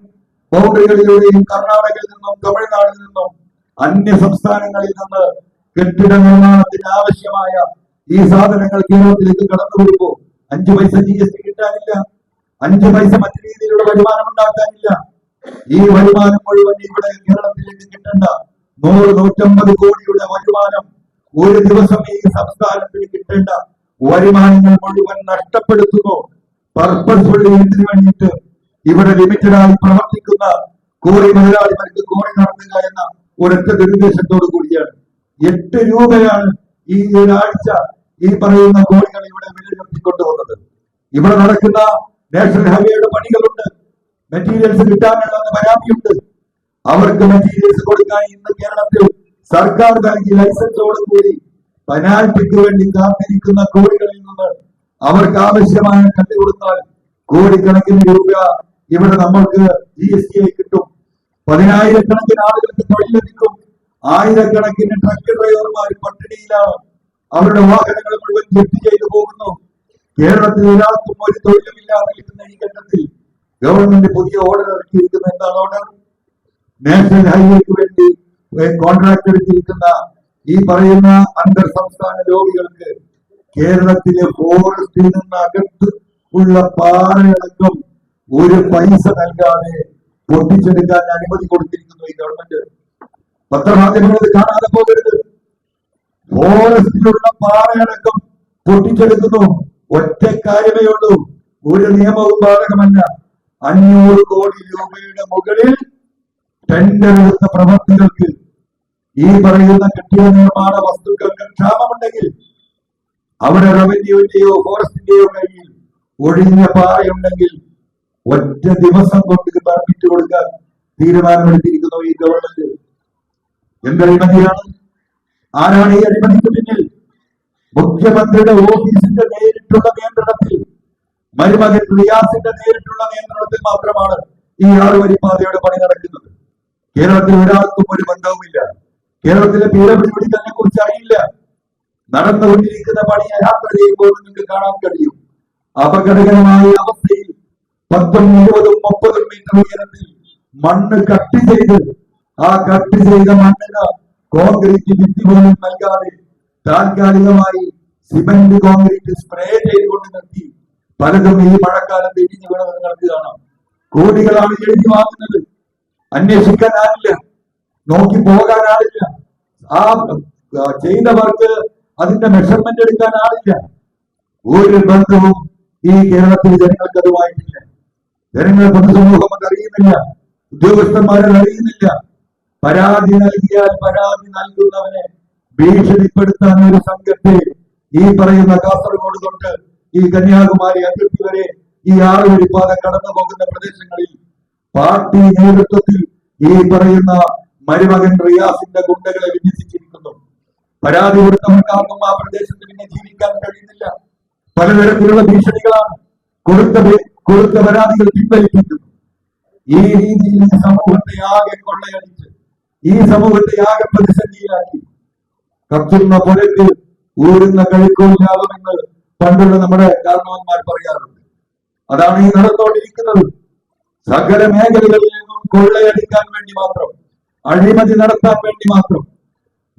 A: ബൗണ്ടറികളിലൂടെയും കർണാടകയിൽ നിന്നും തമിഴ്നാട്ടിൽ നിന്നും അന്യ സംസ്ഥാനങ്ങളിൽ നിന്ന് കെട്ടിട നിർമ്മാണത്തിന് ആവശ്യമായ ഈ സാധനങ്ങൾ കേരളത്തിലേക്ക് കടന്നു വരുമ്പോൾ 5 പൈസ GST കിട്ടാനില്ല, 5 പൈസ മറ്റു രീതിയിലുള്ള വരുമാനം ഉണ്ടാക്കാനില്ല. ഈ വരുമാനം മുഴുവൻ ഇവിടെ കേരളത്തിലേക്ക് കിട്ടേണ്ട 100-150 കോടിയുടെ വരുമാനം ഒരു ദിവസം ഈ സംസ്ഥാനത്തിന് കിട്ടേണ്ട വരുമാനങ്ങൾ മുഴുവൻ നഷ്ടപ്പെടുത്തുന്നു. പർപ്പസ്ഫുള്ളി ഇതിനു വേണ്ടിയിട്ട് ഇവിടെ ലിമിറ്റഡായി പ്രവർത്തിക്കുന്ന കോറി മുതലാളിമാർക്ക് കോറി നടത്തുക എന്ന ഒരൊറ്റ ദുരുദ്ദേശത്തോടു കൂടിയാണ് 8 രൂപയാണ് ഈ ഒരാഴ്ച ഈ പറയുന്ന കോടികൾ ഇവിടെ വിലയിരുത്തിക്കൊണ്ടുവന്നത്. ഇവിടെ നടക്കുന്ന നാഷണൽ ഹൈവേയുടെ പണികളുണ്ട്, മെറ്റീരിയൽസ് കിട്ടാനുള്ള പരാതിയുണ്ട്. അവർക്ക് മെറ്റീരിയൽസ് കൊടുക്കാൻ ഇന്ന് കേരളത്തിൽ സർക്കാർ നൽകിയ ലൈസൻസോട് കൂടി പെനാൽറ്റിക്ക് വേണ്ടി കാത്തിരിക്കുന്ന കോടികളിൽ നിന്ന് അവർക്ക് ആവശ്യമായ കണ്ടു കൊടുത്താൽ കോടിക്കണക്കിന് രൂപ ഇവിടെ നമ്മൾക്ക് GST കിട്ടും. 10,000-കണക്കിന് ആളുകൾക്ക് തൊഴിൽ ലഭിക്കും. ആയിരക്കണക്കിന് ട്രക്ക് ഡ്രൈവർമാർ പട്ടിണിയിലാണ്. അവരുടെ വാഹനങ്ങൾ മുഴുവൻ ജപ്തി ചെയ്തു പോകുന്നു. കേരളത്തിൽ ഒരാൾക്കും ഒരു തൊഴിലുമില്ലാതെ നിൽക്കുന്ന ഈ ഘട്ടത്തിൽ ഗവൺമെന്റ് പുതിയ ഓർഡർ ഇറക്കിയിരിക്കുന്ന എന്താണ് ഓർഡർ? നാഷണൽ ഹൈവേക്ക് വേണ്ടി കോൺട്രാക്ട് എടുത്തിരിക്കുന്ന ഈ പറയുന്ന അന്തർ സംസ്ഥാന ലോബികൾക്ക് കേരളത്തിലെ ഫോറസ്റ്റിൽ നിന്ന് അകത്ത് ഉള്ള പാറയടക്കം ഒരു പൈസ നൽകാതെ പൊട്ടിച്ചെടുക്കാൻ അനുമതി കൊടുത്തിരിക്കുന്നു ഈ ഗവൺമെന്റ്. പത്രമാധ്യമങ്ങൾ കാണാതെ പോകരുത്. ഫോറസ്റ്റിലുള്ള പാറയടക്കം പൊട്ടിച്ചെടുക്കുന്നു. ഒറ്റ കാര്യമേ ഉള്ളൂ, ഒരു നിയമവും ബാധകമല്ല. 500 കോടി രൂപയുടെ മുകളിൽ ടെൻഡർ എടുത്ത പ്രവർത്തികൾക്ക് ഈ പറയുന്ന കെട്ടിട നിർമ്മാണ വസ്തുക്കൾക്ക് ക്ഷാമമുണ്ടെങ്കിൽ അവിടെ റവന്യൂവിന്റെയോ ഫോറസ്റ്റിന്റെയോ കയ്യിൽ ഒഴിഞ്ഞ പാറയുണ്ടെങ്കിൽ ഒറ്റ ദിവസം കൊണ്ട് പെർമിറ്റ് കൊടുക്കാൻ തീരുമാനമെടുത്തിരിക്കുന്നു ഈ ഗവൺമെന്റ്. എന്തഴിമതിയാണ്? ആരാണ് ഈ അഴിമതിക്ക് പിന്നിൽ? മുഖ്യമന്ത്രിയുടെ ഓഫീസിന്റെ നേരിട്ടുള്ള നിയന്ത്രണത്തിൽ, മരുമകൻ റിയാസിന്റെ നേരിട്ടുള്ള നിയന്ത്രണത്തിൽ മാത്രമാണ് ഈ 6 വരിപ്പാതയുടെ പണി നടക്കുന്നത്. കേരളത്തിൽ ഒരാൾക്കും ഒരു ബന്ധവുമില്ല. കേരളത്തിലെ പീഡപിടിപ്പിടിക്കലിനെ കുറിച്ച് അറിയില്ല. നടന്നുകൊണ്ടിരിക്കുന്ന പണിയെ യാത്ര ചെയ്യുമ്പോൾ നിങ്ങൾക്ക് കാണാൻ കഴിയും. അപകടകരമായ അവസ്ഥയിൽ 10, 20, 30 മീറ്റർ ഉയരത്തിൽ മണ്ണ് കട്ട് ചെയ്ത് ആ കട്ട് ചെയ്ത മണ്ണിന് കോൺക്രീറ്റ് ഭിത്തി പോലും നൽകാതെ താൽക്കാലികമായി സിമന്റ് കോൺക്രീറ്റ് സ്പ്രേ ചെയ്തുകൊണ്ട് നിർത്തി പലതും ഈ മഴക്കാലത്ത് ഇടിഞ്ഞു വീണെന്ന് നിങ്ങൾക്ക് കാണാം. കോടികളാണ് എഴുതി വാങ്ങുന്നത്. അന്വേഷിക്കാൻ ആളില്ല, നോക്കി പോകാൻ ആളില്ല, ആ ചെയ്തവർക്ക് അതിന്റെ മെഷർമെന്റ് എടുക്കാൻ ആളില്ല. ഒരു ബന്ധവും ഈ കേരളത്തിലെ ജനങ്ങൾക്ക് അതുമായിട്ടില്ല. ജനങ്ങൾ, പൊതുസമൂഹം അത് അറിയുന്നില്ല, ഉദ്യോഗസ്ഥന്മാരത് അറിയുന്നില്ല. പരാതി നൽകിയാൽ പരാതി നൽകുന്നവനെ ഭീഷണിപ്പെടുത്താൻ ഒരു സംഘത്തെ ഈ പറയുന്ന കാസർഗോഡ് തൊട്ട് ഈ കന്യാകുമാരി അതിർത്തി വരെ ഈ 6 വരിപ്പാത കടന്നു പോകുന്ന പ്രദേശങ്ങളിൽ പാർട്ടി നേതൃത്വത്തിൽ ഈ പറയുന്ന മരുമകൻ റിയാസിന്റെ ഗുണ്ടകളെ വിന്യസിച്ചിരിക്കുന്നു. പരാതി കൊടുത്തവർക്കാർക്കും ആ പ്രദേശത്ത് പിന്നെ ജീവിക്കാൻ കഴിയുന്നില്ല. പലതരത്തിലുള്ള ഭീഷണികളാണ്. കൊടുത്ത പരാതികൾ പിൻവലിപ്പിക്കുന്നു. ഈ രീതിയിൽ ഈ സമൂഹത്തെ ആകെ കൊള്ളയടിച്ച്, ഈ സമൂഹത്തെ ആകെ പ്രതിസന്ധിയിലാക്കി, കത്തുന്ന പുരക്ക് ഊരുന്ന കഴിക്കോലാവുമെന്ന് പണ്ടുള്ള നമ്മുടെ കാരണവന്മാർ പറയാറുണ്ട്. അതാണ് ഈ നടന്നുകൊണ്ടിരിക്കുന്നത്. സകല മേഖലകളിൽ നിന്നും കൊള്ളയടിക്കാൻ വേണ്ടി മാത്രം, അഴിമതി നടത്താൻ വേണ്ടി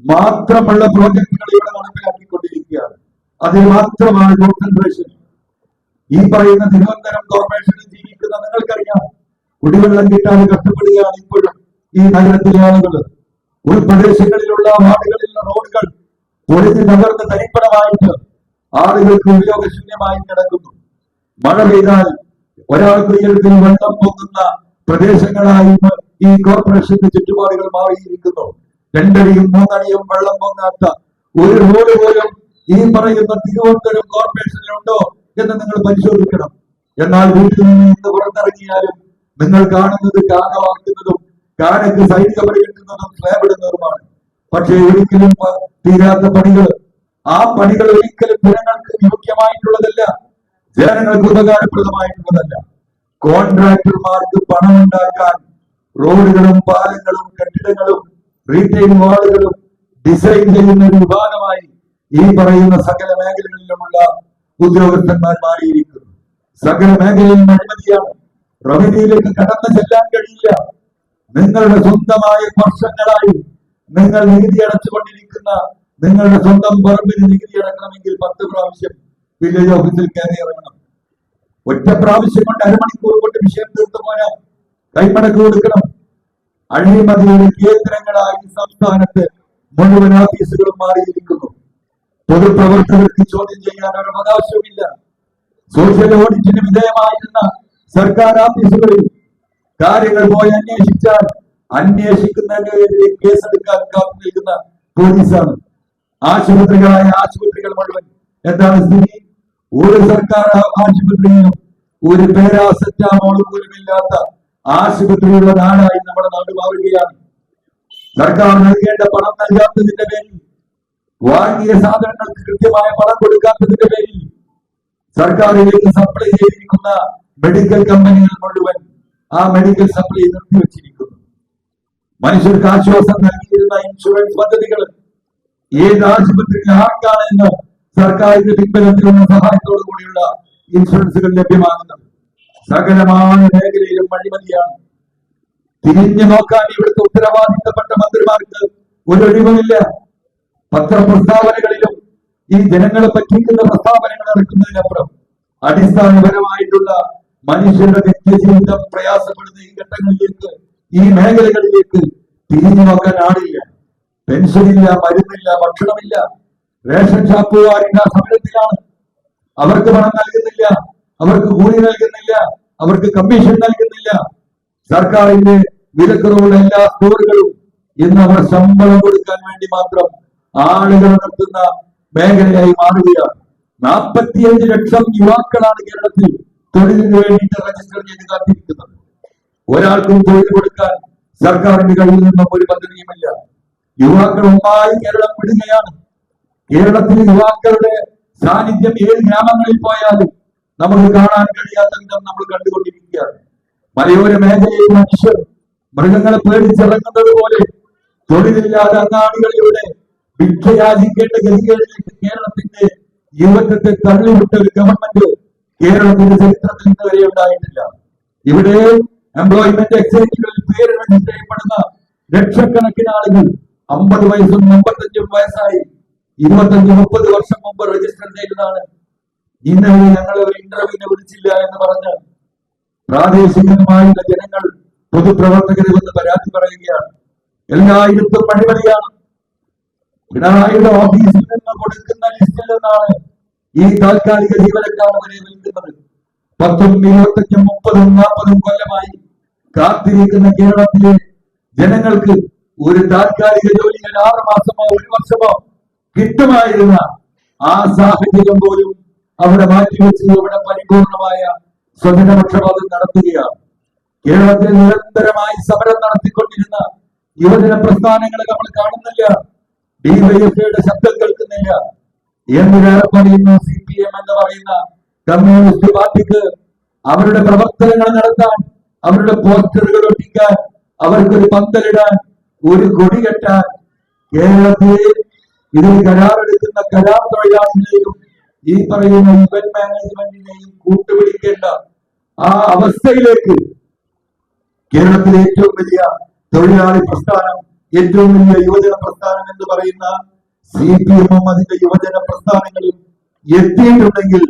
A: മാത്രമുള്ള പ്രോജക്ടുകൾ ഇവിടെ നടപ്പിലാക്കിക്കൊണ്ടിരിക്കുകയാണ്. അതിൽ മാത്രമാണ് കോൺസെൻട്രേഷൻ. ഈ പറയുന്ന തിരുവനന്തപുരം കോർപ്പറേഷനിൽ ജീവിക്കുന്ന നിങ്ങൾക്കറിയാം, കുടിവെള്ളം കിട്ടാതെ കഷ്ടപ്പെടുകയാണ് ഇപ്പോഴും ഈ നഗരത്തിലെ ആളുകൾ. ഉൾപ്രദേശങ്ങളിലുള്ള വാർഡുകളിലുള്ള റോഡുകൾ പൊളിഞ്ഞ് തകർന്ന് തരിപ്പണമായിട്ട് ആളുകൾക്ക് ഉപയോഗശൂന്യമായി കിടക്കുന്നു. മഴ പെയ്താൽ ഒരാൾക്ക് ഉയരത്തിൽ വെള്ളം പൊങ്ങുന്ന പ്രദേശങ്ങളായി ഈ കോർപ്പറേഷന്റെ ചുറ്റുപാടുകൾ മാറിയിരിക്കുന്നു. 2 അടിയും 3 അടിയും വെള്ളം പൊങ്ങാത്ത ഒരു റോഡ് പോലും ഈ പറയുന്ന തിരുവനന്തപുരം കോർപ്പറേഷനിലുണ്ടോ എന്ന് നിങ്ങൾ പരിശോധിക്കണം. എന്നാൽ വീട്ടിൽ നിന്ന് ഇന്ന് പുറത്തിറങ്ങിയാലും നിങ്ങൾ കാണുന്നത് കാന വാർക്കുന്നതും കാനക്ക് സൈനിക പണി കിട്ടുന്നതും സ്ലാബിടുന്നതുമാണ്. പക്ഷേ ഒരിക്കലും തീരാത്ത പണികൾ, ആ പണികൾ ഒരിക്കലും ജനങ്ങൾക്ക് യോഗ്യമായിട്ടുള്ളതല്ല, ജനങ്ങൾക്ക് ഉപകാരപ്രദമായിട്ടുള്ളതല്ല. കോൺട്രാക്ടർമാർക്ക് പണമുണ്ടാക്കാൻ റോഡുകളും പാലങ്ങളും കെട്ടിടങ്ങളും റീറ്റെയിൽ മാളുകളും ഡിസൈൻ ചെയ്യുന്ന ഒരു വിഭാഗമായി ഈ പറയുന്ന സകല മേഖലകളിലുമുള്ള ഉദ്യോഗസ്ഥന്മാർ മാറിയിരിക്കുന്നു. സകല മേഖലയിലും അഴിമതിയാണ്. റവന്യൂയിലേക്ക് കടന്നു ചെല്ലാൻ കഴിയില്ല. നിങ്ങളുടെ സ്വന്തമായ വർഷങ്ങളായി നിങ്ങൾ നികുതി അടച്ചുകൊണ്ടിരിക്കുന്ന നിങ്ങളുടെ സ്വന്തം പറമ്പിന് നികുതി അടക്കണമെങ്കിൽ 10 പ്രാവശ്യം വില്ലേജ് ഓഫീസിൽ കയറി ഇറങ്ങണം. ഒറ്റ പ്രാവശ്യം കൊണ്ട് അരമണിക്കൂർ കൊണ്ട് വിഷയം തീർത്തു പോരാ, കൈമടക്ക് കൊടുക്കണം. അഴിമതിയുടെ കേന്ദ്രങ്ങളായി സംസ്ഥാനത്ത് മുഴുവൻ ഓഫീസുകളും മാറിയിരിക്കുന്നു. പൊതുപ്രവർത്തകർക്ക് ചോദ്യം ചെയ്യാൻ ഒരു അവകാശവുമില്ല. സോഷ്യൽ ഓഡിറ്റിന് വിധേയമായിരുന്ന സർക്കാർ ഓഫീസുകളിൽ കാര്യങ്ങൾ പോയി അന്വേഷിച്ചാൽ അന്വേഷിക്കുന്നതിനെതിരെ കേസെടുക്കാൻ കാത്തു നിൽക്കുന്ന പോലീസാണ്. ആശുപത്രികൾ മുഴുവൻ എന്താണ് സ്ഥിതി? ഒരു സർക്കാർ ആശുപത്രിയിലും ഒരു പാരാസെറ്റാമോൾ പോലും ഇല്ലാത്ത ആശുപത്രിയുള്ള നാടായി നമ്മുടെ നാട് മാറുകയാണ്. സർക്കാർ നൽകേണ്ട പണം നൽകാത്തതിന്റെ പേരിൽ, വാങ്ങിയ സാധനങ്ങൾക്ക് കൃത്യമായ പണം കൊടുക്കാത്തതിന്റെ പേരിൽ സർക്കാരിലേക്ക് സപ്ലൈ ചെയ്തിരിക്കുന്ന മെഡിക്കൽ കമ്പനികൾ മുഴുവൻ ആ മെഡിക്കൽ സപ്ലൈ നിർത്തിവെച്ചിരിക്കുന്നു. മനുഷ്യർക്ക് ആശ്വാസം നൽകിയിരുന്ന ഇൻഷുറൻസ് പദ്ധതികൾ ഏത് ആശുപത്രിയിൽ ആർക്കാണ് എന്ന് സർക്കാരിന്റെ പിൻബലത്തിലുള്ള സഹായത്തോടു കൂടിയുള്ള ഇൻഷുറൻസുകൾ ലഭ്യമാകുന്നത്. സകലമായ മേഖലയിലും അഴിമതിയാണ്. തിരിഞ്ഞു നോക്കാൻ ഇവിടുത്തെ ഉത്തരവാദിത്തപ്പെട്ട മന്ത്രിമാർക്ക് ഒരു ഒഴിവുമില്ല. പത്രപ്രസ്താവനകളിലും ഈ ജനങ്ങളെ പറ്റിക്കുന്ന പ്രസ്താവനകൾ ഇറക്കുന്നതിനപ്പുറം അടിസ്ഥാനപരമായിട്ടുള്ള മനുഷ്യരുടെ നിത്യജീവിതം പ്രയാസപ്പെടുന്ന ഈ ഘട്ടങ്ങളിലേക്ക്, ഈ മേഖലകളിലേക്ക് തിരിഞ്ഞു നോക്കാൻ ആളില്ല. പെൻഷനില്ല, മരുന്നില്ല, ഭക്ഷണമില്ല. റേഷൻ ഷാപ്പുകാരുടെ സമരത്തിലാണ്. അവർക്ക് പണം നൽകുന്നില്ല, അവർക്ക് കൂലി നൽകുന്നില്ല, അവർക്ക് കമ്മീഷൻ നൽകുന്നില്ല. സർക്കാരിന്റെ വിലക്കുറവുള്ള എല്ലാ സ്റ്റോറുകളും ഇന്ന് അവർ ശമ്പളം കൊടുക്കാൻ വേണ്ടി മാത്രം ആളുകൾ നടത്തുന്ന മേഖലയായി മാറുകയാണ്. 45 ലക്ഷം യുവാക്കളാണ് കേരളത്തിൽ തൊഴിലിന് വേണ്ടിയിട്ട് രജിസ്റ്റർ ചെയ്ത് കാത്തിരിക്കുന്നത്. ഒരാൾക്കും തൊഴിൽ കൊടുക്കാൻ സർക്കാരിന്റെ കയ്യിൽ നിന്നും ഒരു പദ്ധതിയുമില്ല. യുവാക്കൾ ഒന്നായി കേരളം വിടുകയാണ്. കേരളത്തിലെ യുവാക്കളുടെ സാന്നിധ്യം ഏത് ഗ്രാമങ്ങളിൽ പോയാലും നമുക്ക് കാണാൻ കഴിയാത്ത വിധം നമ്മൾ കണ്ടുകൊണ്ടിരിക്കുകയാണ്. മലയോര മേഖലയിൽ മനുഷ്യർ മൃഗങ്ങളെ പേടിച്ചിറങ്ങുന്നത് പോലെ തൊഴിലില്ലാതെ അങ്ങാടികളിലൂടെ ഭിക്ഷയാചിക്കേണ്ട ഗതികളിലേക്ക് കേരളത്തിന്റെ യുവത്വത്തെ തള്ളിവിട്ട ഒരു ഗവൺമെന്റ് കേരളത്തിന്റെ ചരിത്രത്തിൽ ഇന്ന് വരെ ഉണ്ടായിട്ടില്ല. ഇവിടെ എംപ്ലോയ്മെന്റ് എക്സ്ചേഞ്ചുകളിൽ പേര് രജിസ്റ്റർ ചെയ്യപ്പെടുന്ന ലക്ഷക്കണക്കിന് ആളുകൾ 50 വയസ്സും 55 വയസ്സായി 25-30 വർഷം മുമ്പ് രജിസ്റ്റർ ചെയ്തതാണ്. ഇന്നലെ ഞങ്ങൾ ഒരു ഇന്റർവ്യൂവിനെ വിളിച്ചില്ല എന്ന് പറഞ്ഞ് പ്രാദേശികമായുള്ള ജനങ്ങൾ പൊതുപ്രവർത്തകരെ വന്ന് പരാതി പറയുകയാണ്. എല്ലായിടത്തും അഴിമതിയാണ്. പിണറായിയുടെ ഓഫീസിൽ നിന്ന് കൊടുക്കുന്ന ലിസ്റ്റിൽ നിന്നാണ് ഈ താൽക്കാലിക ജീവനക്കാർ വരെ വിൽക്കുന്നത്. 10, 25, 30, 40 കൊല്ലമായി കാത്തിരിക്കുന്ന കേരളത്തിലെ ജനങ്ങൾക്ക് ഒരു താൽക്കാലിക ജോലികൾ 6 മാസമോ 1 വർഷമോ കിട്ടുമായിരുന്ന ആ സാഹചര്യം പോലും അവിടെ മാറ്റിവെച്ച് ഇവിടെ പരിപൂർണമായ സ്വജനപക്ഷപാതം നടത്തുകയാണ്. കേരളത്തിൽ നിരന്തരമായി സമരം നടത്തിക്കൊണ്ടിരുന്ന യുവജന പ്രസ്ഥാനങ്ങളെ നമ്മൾ കാണുന്നില്ല. ഡിവൈഎഫ്ഐയുടെ ശബ്ദം കേൾക്കുന്നില്ല. എന്തിനേറെ പറയുന്നു CPM എന്ന് പറയുന്ന കമ്മ്യൂണിസ്റ്റ് പാർട്ടിക്ക് അവരുടെ പ്രവർത്തനങ്ങൾ നടത്താൻ, അവരുടെ പോസ്റ്ററുകൾ ഒട്ടിക്കാൻ, അവർക്കൊരു പന്തലിടാൻ, ഒരു കൊടി കെട്ടാൻ കേരളത്തിലെ ഇതിൽ കരാറെടുക്കുന്ന കരാർ തൊഴിലാളികളെയും ഈ പറയുന്ന ഇവന്റ് മാനേജ്മെന്റിനെയും കൂട്ടുപിടിക്കേണ്ട ആ അവസ്ഥയിലേക്ക് കേരളത്തിലെ ഏറ്റവും വലിയ തൊഴിലാളി പ്രസ്ഥാനം, ഏറ്റവും വലിയ യുവജന പ്രസ്ഥാനം എന്ന് പറയുന്ന CPM-ഉം അതിന്റെ യുവജന പ്രസ്ഥാനങ്ങളും എത്തിയിട്ടുണ്ടെങ്കിൽ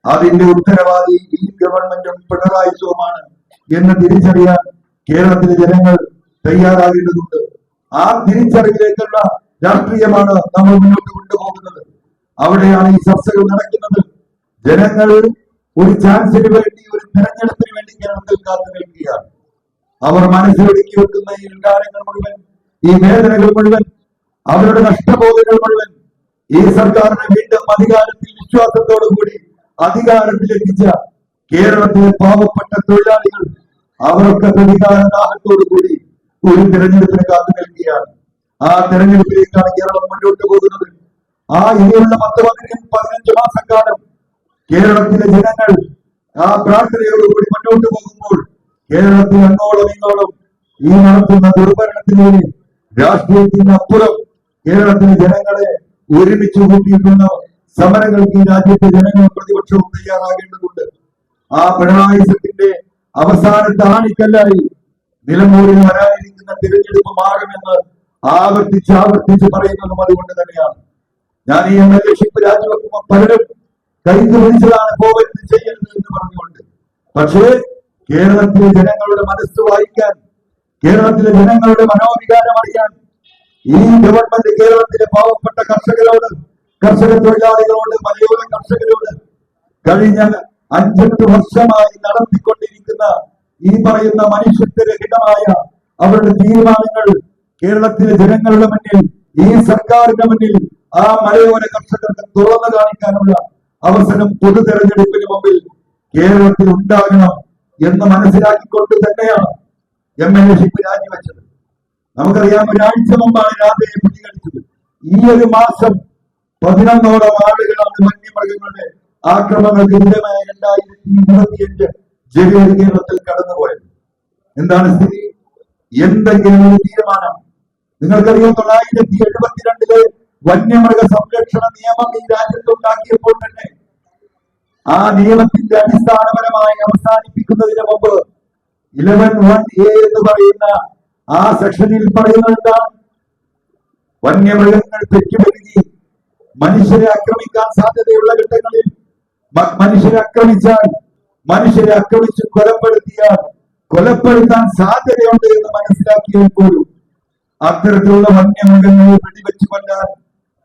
A: അതിന്റെ ഉത്തരവാദി ഈ ഗവൺമെന്റും പിണറായി വിജയനുമാണ് എന്ന് തിരിച്ചറിയാൻ കേരളത്തിലെ ജനങ്ങൾ തയ്യാറാകേണ്ടതുണ്ട്. ആ തിരിച്ചറിവിലേക്കുള്ള രാഷ്ട്രീയമാണ് നമ്മൾ മുന്നോട്ട് കൊണ്ടുപോകുന്നത്. അവിടെയാണ് ഈ ചർച്ചകൾ നടക്കുന്നത്. ജനങ്ങൾ ഒരു ചാൻസിന് വേണ്ടി, ഒരു തെരഞ്ഞെടുപ്പിന് വേണ്ടി കേരളത്തിൽ കാത്തു നിൽക്കുകയാണ്. അവർ മനസ്സിലൊടുക്കി വെക്കുന്ന ഈ വികാരങ്ങൾ മുഴുവൻ, ഈ വേദനകൾ മുഴുവൻ, അവരുടെ നഷ്ടബോധങ്ങൾ മുഴുവൻ ഈ സർക്കാരിനെ വീണ്ടും അധികാരത്തിൽ വിശ്വാസത്തോടു കൂടി അധികാരത്തിലെത്തിച്ച കേരളത്തിലെ പാവപ്പെട്ട തൊഴിലാളികൾ അവർക്ക് പ്രതികാരദാഹത്തോടു കൂടി ഒരു തെരഞ്ഞെടുപ്പിന് കാത്തു നിൽക്കുകയാണ്. ആ തെരഞ്ഞെടുപ്പിലേക്കാണ് കേരളം മുന്നോട്ട് പോകുന്നത്. ആ ഇനിയുള്ള 10-15 മാസക്കാലം കേരളത്തിലെ ജനങ്ങൾ ആ പ്രാർത്ഥനയോടുകൂടി മുന്നോട്ട് പോകുമ്പോൾ കേരളത്തിൽ അങ്ങോളം ഇങ്ങോളം ഈ നടത്തുന്ന ദുർഭരണത്തിലൂടെ രാഷ്ട്രീയത്തിനപ്പുറം കേരളത്തിലെ ജനങ്ങളെ ഒരുമിച്ച് കൂട്ടിയിട്ടുള്ള സമരങ്ങൾക്ക് ഈ രാജ്യത്തെ ജനങ്ങളും പ്രതിപക്ഷവും തയ്യാറാകേണ്ടതുണ്ട്. ആ പിണറായി സഖ്യത്തിന്റെ അവസാനത്തെ ആണിക്കല്ലായി നിലമ്പൂരിൽ വരാനിരിക്കുന്ന തിരഞ്ഞെടുപ്പ് മാറുമെന്ന് ആവർത്തിച്ച് പറയുന്നതും അതുകൊണ്ട് തന്നെയാണ്. ഞാൻ ഈ എംഎൽഎഷിപ്പ് രാജിവെക്കുമ്പോൾ പലരും കൈക്ക് പിടിച്ചതാണ്, പോകരുത്, ചെയ്യരുത് എന്ന് പറഞ്ഞുകൊണ്ട്. പക്ഷേ കേരളത്തിലെ ജനങ്ങളുടെ മനസ്സ് വായിക്കാൻ, കേരളത്തിലെ ജനങ്ങളുടെ മനോവികാരം അറിയാൻ ഈ ഗവൺമെന്റ് കേരളത്തിലെ പാവപ്പെട്ട കർഷകരോട്, കർഷക തൊഴിലാളികളോട്, മലയോര കർഷകരോട് കഴിഞ്ഞ 5-8 വർഷമായി നടത്തിക്കൊണ്ടിരിക്കുന്ന ഈ പറയുന്ന മനുഷ്യത്വരഹിതമായ അവരുടെ തീരുമാനങ്ങൾ കേരളത്തിലെ ജനങ്ങളുടെ മുന്നിൽ, ഈ സർക്കാരിന്റെ മുന്നിൽ ആ മലയോര കർഷകർക്ക് തുറന്നു കാണിക്കാനുള്ള അവസരം പൊതു തെരഞ്ഞെടുപ്പിന് മുമ്പിൽ കേരളത്തിൽ ഉണ്ടാകണം എന്ന് മനസ്സിലാക്കിക്കൊണ്ട് തന്നെയാണ് എംഎൽഎഷിപ്പ് രാജിവെച്ചത്. നമുക്കറിയാം, ഒരാഴ്ച മുമ്പാണ് രാധയെ പിടികടിച്ചത്. ഈ ഒരു മാസം 11ഓളം ആളുകളാണ് വന്യമൃഗങ്ങളുടെ ആക്രമണങ്ങൾക്ക് വിധേയമായ 2025 ജനുവരി കേരളത്തിൽ കടന്നുപോയത്. എന്താണ് സ്ഥിതി? എന്തെങ്കിലും ഒരു തീരുമാനം? നിങ്ങൾക്കറിയാം, 1972 വന്യമൃഗ സംരക്ഷണ നിയമം ഈ രാജ്യത്തുണ്ടാക്കിയപ്പോൾ തന്നെ ആ നിയമത്തിന്റെ അടിസ്ഥാനപരമായി അവസാനിപ്പിക്കുന്നതിന് മുമ്പ് 11(1)A എന്ന് പറയുന്ന ആ സെക്ഷനിൽ പറയുന്നത് എന്താണ്? വന്യമൃഗങ്ങൾ പെറ്റുപെരുകി മനുഷ്യരെ ആക്രമിക്കാൻ സാധ്യതയുള്ള ഘട്ടങ്ങളിൽ മനുഷ്യരെ ആക്രമിച്ചാൽ, മനുഷ്യരെ ആക്രമിച്ച് കൊലപ്പെടുത്താൻ സാധ്യതയുണ്ട് എന്ന് മനസ്സിലാക്കിയപ്പോഴും അത്തരത്തിലുള്ള വന്യമൃഗങ്ങളെ വെടിവെച്ച് കൊല്ലാൻ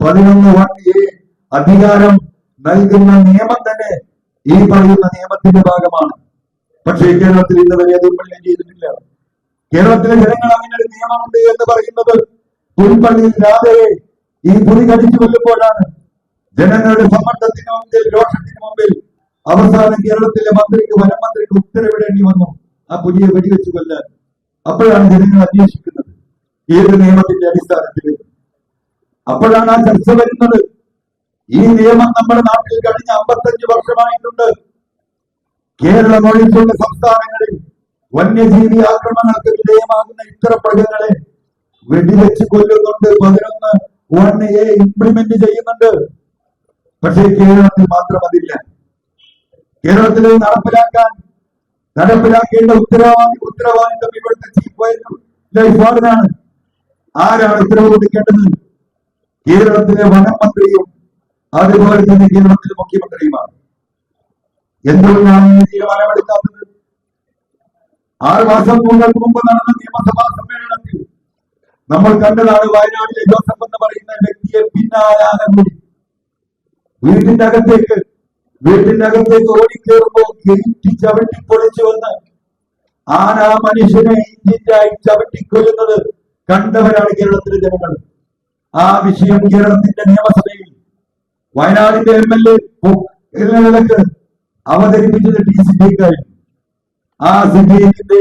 A: 11(1)A അധികാരം നൽകുന്ന നിയമം തന്നെ ഈ പറയുന്ന നിയമത്തിന്റെ ഭാഗമാണ്. പക്ഷേ കേരളത്തിൽ ഇന്നുവരെ അത് ഇംപ്ലിമെന്റ് ചെയ്തിട്ടില്ല. കേരളത്തിലെ ജനങ്ങൾ അങ്ങനെ ഒരു നിയമമുണ്ട് എന്ന് പറയുന്നത് പുൽപ്പള്ളിയിൽ രാധയെ ഈ പുലി കടിച്ചു കൊല്ലുമ്പോഴാണ്. ജനങ്ങളുടെ സമ്മർദ്ദത്തിന് മുമ്പിൽ, രോഷത്തിന് മുമ്പിൽ അവസാനം കേരളത്തിലെ മന്ത്രിക്ക്, വനം മന്ത്രിക്ക് ഉത്തരവിടേണ്ടി വന്നു ആ പുലിയെ വെടിവെച്ച് കൊല്ലാൻ. അപ്പോഴാണ് ജനങ്ങൾ അന്വേഷിക്കുന്നത് ഏത് നിയമത്തിന്റെ അടിസ്ഥാനത്തിൽ. അപ്പോഴാണ് ആ ചർച്ച വരുന്നത്. ഈ നിയമം നമ്മുടെ നാട്ടിൽ കഴിഞ്ഞ 55 വർഷമായിട്ടുണ്ട്. കേരളം ഒഴിച്ചുള്ള സംസ്ഥാനങ്ങളിൽ വന്യജീവി ആക്രമണങ്ങൾക്ക് വിധേയമാകുന്ന ഇത്തരം മൃഗങ്ങളെ വെടിവെച്ച് കൊല്ലുന്നുണ്ട്. 11(1)A ഇംപ്ലിമെന്റ് ചെയ്യുന്നുണ്ട്. പക്ഷേ കേരളത്തിൽ മാത്രം അതില്ല. കേരളത്തിൽ നടപ്പിലാക്കേണ്ട ഉത്തരവാദിത്വം ഇവിടുത്തെ ചീഫ് വൈൽഡ് ലൈഫ് വാർഡനാണ്. ആരാണ് ഉത്തരവ് കൊടുക്കേണ്ടത്? കേരളത്തിലെ വനം മന്ത്രിയും അതുപോലെ തന്നെ കേരളത്തിലെ മുഖ്യമന്ത്രിയുമാണ്. എന്തുകൊണ്ടാണ് ഈ തീരുമാനമെടുക്കാത്തത്? 6 മാസം മുമ്പ് നടന്ന നിയമസഭാ സമ്മേളനത്തിൽ നമ്മൾ കണ്ടതാണ്. വയനാട്ടിലെ ജോസഫ് എന്ന് പറയുന്ന വ്യക്തിയെ പിന്നാലെ കൂടി വീട്ടിന്റെ അകത്തേക്ക് ഓടിക്കേറുമ്പോ ഗേറ്റ് ചവിട്ടി പൊളിച്ചു വന്ന് ആന മനുഷ്യനെ ഇഞ്ചിഞ്ചായി ചവിട്ടിക്കൊല്ലുന്നത് കണ്ടവരാണ് കേരളത്തിലെ ജനങ്ങൾ. ആ വിഷയം കേരളത്തിന്റെ നിയമസഭയിൽ വയനാടിന്റെ MLA നിലക്ക് അവതരിപ്പിച്ചത് സിദ്ദീഖായിരുന്നു. ആ സിദ്ദീഖിന്റെ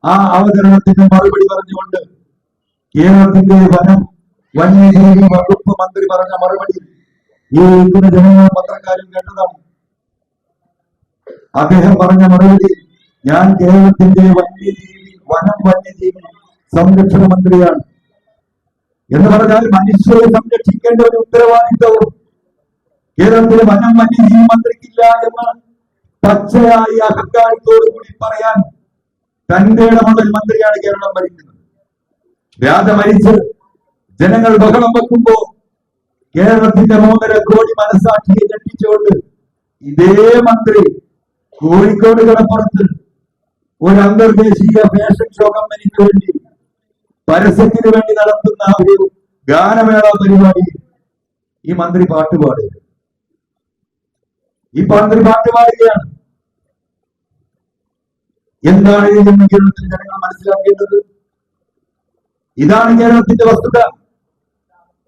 A: ആ അവതരണത്തിന് മറുപടി പറഞ്ഞുകൊണ്ട് കേരളത്തിന്റെ വന്യജീവി വകുപ്പ് മന്ത്രി പറഞ്ഞ മറുപടി ഈ ഇന്ന് ജനങ്ങൾ പത്രക്കാരും കേട്ടതാണ്. അദ്ദേഹം പറഞ്ഞ മറുപടി, ഞാൻ കേരളത്തിന്റെ വന്യജീവി സംരക്ഷണ മന്ത്രിയാണ് എന്ന് പറഞ്ഞാൽ മനുഷ്യരെ സംരക്ഷിക്കേണ്ട ഒരു ഉത്തരവാദിത്വവും കേരളത്തിലെ വന്യജീവി മന്ത്രിക്കില്ല എന്ന് പച്ചയായി അഹങ്കാരത്തോടു കൂടി പറയാൻ തന്റെ ഇടമുള്ള മന്ത്രിയാണ് കേരളം ഭരിക്കുന്നത്. വ്യാധ മരിച്ച് ജനങ്ങൾ ബഹളം വെക്കുമ്പോ കേരളത്തിന്റെ 3.5 കോടി മനസാക്ഷിയെ ഞെട്ടിച്ചുകൊണ്ട് ഇതേ മന്ത്രി കോഴിക്കോട് കടപ്പുറത്ത് ഒരു അന്തർദേശീയ ഫാഷൻ ഷോ കമ്പനിക്ക് വേണ്ടി പരസ്യത്തിന് വേണ്ടി നടത്തുന്ന ഒരു ഗാനമേള പരിപാടി ഈ മന്ത്രി പാട്ടുപാടുകയാണ്. എന്താണ് ഇതെന്ന് കേരളത്തിൽ ജനങ്ങൾ മനസ്സിലാക്കേണ്ടത്? ഇതാണ് കേരളത്തിന്റെ വസ്തുത.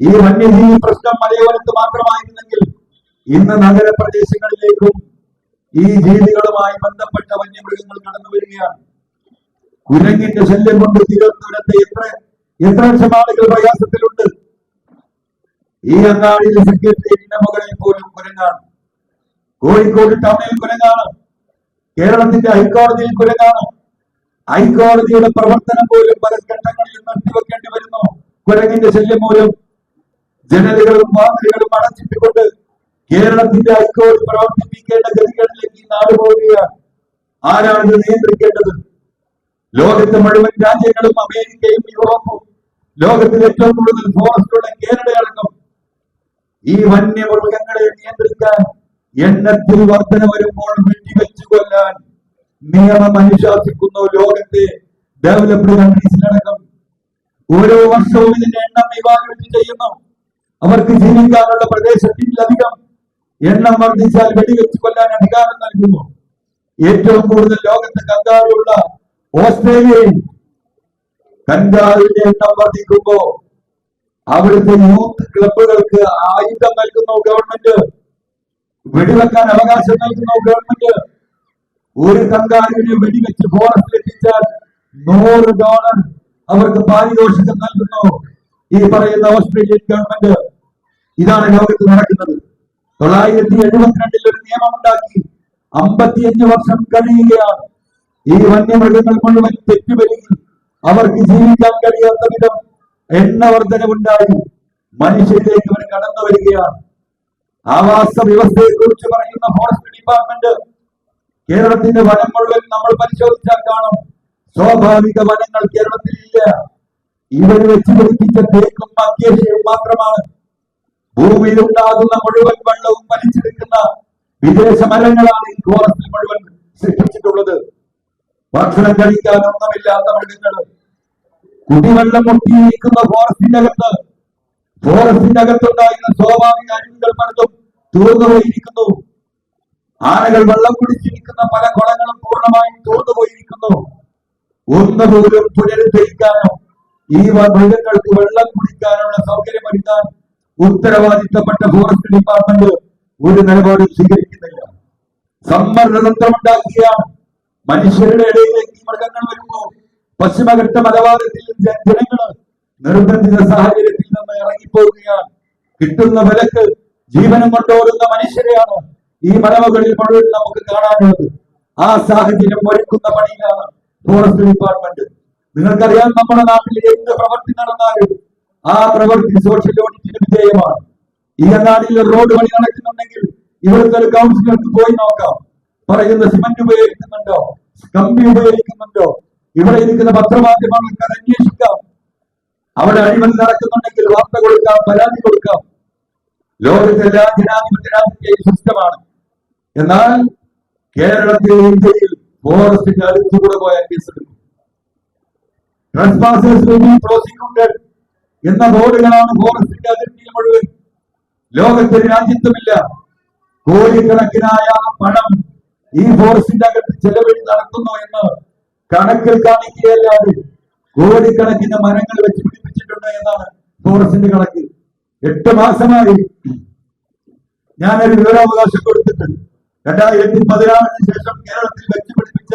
A: ഈ വന്യജീവി പ്രശ്നം മലയോരത്ത് മാത്രമായിരുന്നെങ്കിൽ ഇന്ന് നഗരപ്രദേശങ്ങളിലേക്കും ഈ ജീവികളുമായി ബന്ധപ്പെട്ട വന്യമൃഗങ്ങൾ കടന്നു വരികയാണ്. കുരങ്ങിന്റെ ശല്യം കൊണ്ട് തിരുവനന്തപുരത്തെ എത്ര ലക്ഷം ആളുകൾ പ്രയാസത്തിലുണ്ട്. ഈ അങ്ങാടിയിലെ സെക്രട്ടേറിയറ്റിന്റെ മുകളിൽ പോലും കുരങ്ങാണ്. കോഴിക്കോട് ടൗണിൽ കുരങ്ങാണ്. കേരളത്തിന്റെ ഹൈക്കോടതിയിൽ കുരങ്ങാണ്. ഹൈക്കോടതിയുടെ പ്രവർത്തനം പോലും പല ഘട്ടങ്ങളിൽ നിർത്തിവെക്കേണ്ടി വരുന്നു. കുരങ്ങിന്റെ ശല്യം മൂലം ജനലുകളും വാതിലുകളും അടച്ചിട്ടുകൊണ്ട് കേരളത്തിന്റെ ഹൈക്കോടതി പ്രവർത്തിപ്പിക്കേണ്ട ഗതികളിലേക്ക് ഈ നാട് പോവുകയാണ്. ആരാണ് ഇത് നിയന്ത്രിക്കേണ്ടത്? ലോകത്തെ മുഴുവൻ രാജ്യങ്ങളും അമേരിക്കയും യൂറോപ്പും ലോകത്തിൽ ഏറ്റവും കൂടുതൽ ഫോറസ്റ്റുള്ള കേരളയടക്കം ഈ വന്യമൃഗങ്ങളെ നിയന്ത്രിക്കാൻ എണ്ണത്തിൽ വർധന വരുമ്പോൾ വെടിവെച്ചു കൊല്ലാൻ നിയമം അനുശാസിക്കുന്നു. ലോകത്തെ ഡെവലപ്ഡ് കൺട്രീസിലടക്കം ഓരോ വർഷവും ഇതിന്റെ എണ്ണം ഇവാലുവേറ്റ് ചെയ്യുന്നു. അവർക്ക് ജീവിക്കാനുള്ള പ്രദേശത്തിലധികം എണ്ണം വർദ്ധിച്ചാൽ വെടിവെച്ച് കൊല്ലാൻ അധികാരം നൽകുന്നു. ഏറ്റവും കൂടുതൽ ലോകത്ത് കങ്കാരുള്ള ഓസ്ട്രേലിയയിൽ കങ്കാരുവിന്റെ എണ്ണം വർദ്ധിക്കുമ്പോ അവിടുത്തെ യൂത്ത് ക്ലബുകൾക്ക് ആയുധം നൽകുന്നു ഗവൺമെന്റ്. വെടിവെക്കാൻ അവകാശം നൽകുന്നു ഗവൺമെന്റ്. ഒരു കങ്കാരുവിനെ വെടിവെച്ച് ഫോറസ്റ്റിൽ എത്തിച്ചാൽ $100 അവർക്ക് പാരിതോഷികം നൽകുന്നു ഈ പറയുന്ന ഓസ്ട്രേലിയൻ ഗവൺമെന്റ്. ഇതാണ് ലോകത്ത് നടക്കുന്നത്. 972 ഒരു നിയമം ഉണ്ടാക്കി 55 വർഷം കഴിയുകയാണ്. ഈ വന്യമൃഗങ്ങൾ മുഴുവൻ തെറ്റുവരികയും അവർക്ക് ജീവിക്കാൻ കഴിയാത്ത വിധം എണ്ണവർദ്ധനവുണ്ടായി മനുഷ്യരിലേക്ക് അവർ കടന്നു വരികയാണ്. ആവാസ വ്യവസ്ഥയെ കുറിച്ച് പറയുന്ന ഫോറസ്റ്റ് ഡിപ്പാർട്ട്മെന്റ് കേരളത്തിന്റെ വനം മുഴുവൻ നമ്മൾ പരിശോധിച്ചാൽ കാണും. സ്വാഭാവിക വനങ്ങൾ കേരളത്തിൽ ഇല്ല. ഇവർ വെച്ച് പിടിപ്പിച്ച തേക്കും അക്കേഷ്യയും മാത്രമാണ്. ഭൂമിയിൽ ഉണ്ടാകുന്ന മുഴുവൻ വെള്ളവും വലിച്ചെടുക്കുന്ന വിദേശ മരങ്ങളാണ് ഈ ഫോറസ്റ്റിൽ മുഴുവൻ സൃഷ്ടിച്ചിട്ടുള്ളത്. ഭക്ഷണം കഴിക്കാൻ ഒന്നുമില്ലാത്ത മൃഗങ്ങൾ കുടിവെള്ളം മുട്ടിയിരിക്കുന്ന ഫോറസ്റ്റിന്റെ അകത്തുണ്ടായിരുന്ന സ്വാഭാവിക അരുവികൾ പലതും തൂർന്നുപോയിരിക്കുന്നു. ആനകൾ വെള്ളം കുടിച്ചിരിക്കുന്ന പല കുളങ്ങളും പൂർണ്ണമായും തൂർന്നുപോയിരിക്കുന്നു. ഒന്നുപോലും പുനരുദ്ധരിക്കാനോ ഈ മൃഗങ്ങൾക്ക് വെള്ളം കുടിക്കാനുള്ള സൗകര്യമൊരുക്കാൻ ഉത്തരവാദിത്തപ്പെട്ട ഫോറസ്റ്റ് ഡിപ്പാർട്ട്മെന്റ് ഒരു നിലപാടും സ്വീകരിക്കുന്നില്ല. സമ്മർദ്ദതന്ത്രമുണ്ടാക്കുകയാണ്. മനുഷ്യരുടെ ഇടയിലേക്ക് മൃഗങ്ങൾ വരുമ്പോൾ പശ്ചിമഘട്ട മലബാരത്തിൽ ജനങ്ങള് നിർബന്ധിത സാഹചര്യത്തിൽ നിന്ന് ഇറങ്ങിപ്പോവുകയാണ്. കിട്ടുന്ന വിലക്ക് ജീവനം കൊണ്ടോടുന്ന മനുഷ്യരെയാണ് ഈ മലമുകളിൽ മുഴുവൻ നമുക്ക് കാണാനുള്ളത്. ആ സാഹചര്യം ഒരുക്കുന്ന പണിയിലാണ് ഫോറസ്റ്റ് ഡിപ്പാർട്ട്മെന്റ്. നിങ്ങൾക്കറിയാം, നമ്മുടെ നാട്ടിൽ എന്ത് പ്രവൃത്തി നടന്നാലും ആ പ്രവൃത്തി സോഷ്യൽ ഓഡിറ്റിന് വിധേയമാണ്. ഈ നാട്ടിൽ റോഡ് പണി നടക്കുന്നുണ്ടെങ്കിൽ ഇവിടുത്തെ ഒരു കൗൺസിലർക്ക് പോയി നോക്കാം. പറയുന്ന സിമന്റ് ഉപയോഗിക്കുന്നുണ്ടോ, കമ്പി ഉപയോഗിക്കുന്നുണ്ടോ, ഇവിടെ ഇരിക്കുന്ന പത്രമാധ്യമങ്ങൾക്ക് അത് അന്വേഷിക്കാം. അവിടെ അഴിമതി നടക്കുന്നുണ്ടെങ്കിൽ വാർത്ത കൊടുക്കാം, പരാതി കൊടുക്കാം. ലോകത്തെല്ലാം ജനാധിപത്യ സിസ്റ്റമാണ്. എന്നാൽ കേരളത്തിലെ ഇന്ത്യയിൽ ഫോറസ്റ്റിന്റെ അടുത്തുകൂടെ പോയാൽ കേസെടുക്കും. പ്രോസിക്യൂട്ടഡ് എന്ന ബോർഡുകളാണ് ഫോറസ്റ്റിന്റെ അതിർത്തിയിൽ മുഴുവൻ. ലോകത്തൊരു രാജ്യത്തുമില്ല. കോടിക്കണക്കിനായ പണം ഈ ഫോറസ്റ്റിന്റെ അകത്ത് ചെലവഴി നടത്തുന്നു എന്ന് കണക്കിൽ കാണിക്കുകയല്ലാതെ കോടിക്കണക്കിന് മരങ്ങൾ വെച്ച് പിടിപ്പിച്ചിട്ടുണ്ട് എന്നാണ് ഫോറസ്റ്റിന്റെ കണക്ക്. 8 മാസമായി ഞാനൊരു വിവരാവകാശം കൊടുത്തിട്ട് 2016 ശേഷം കേരളത്തിൽ വെച്ച് പിടിപ്പിച്ച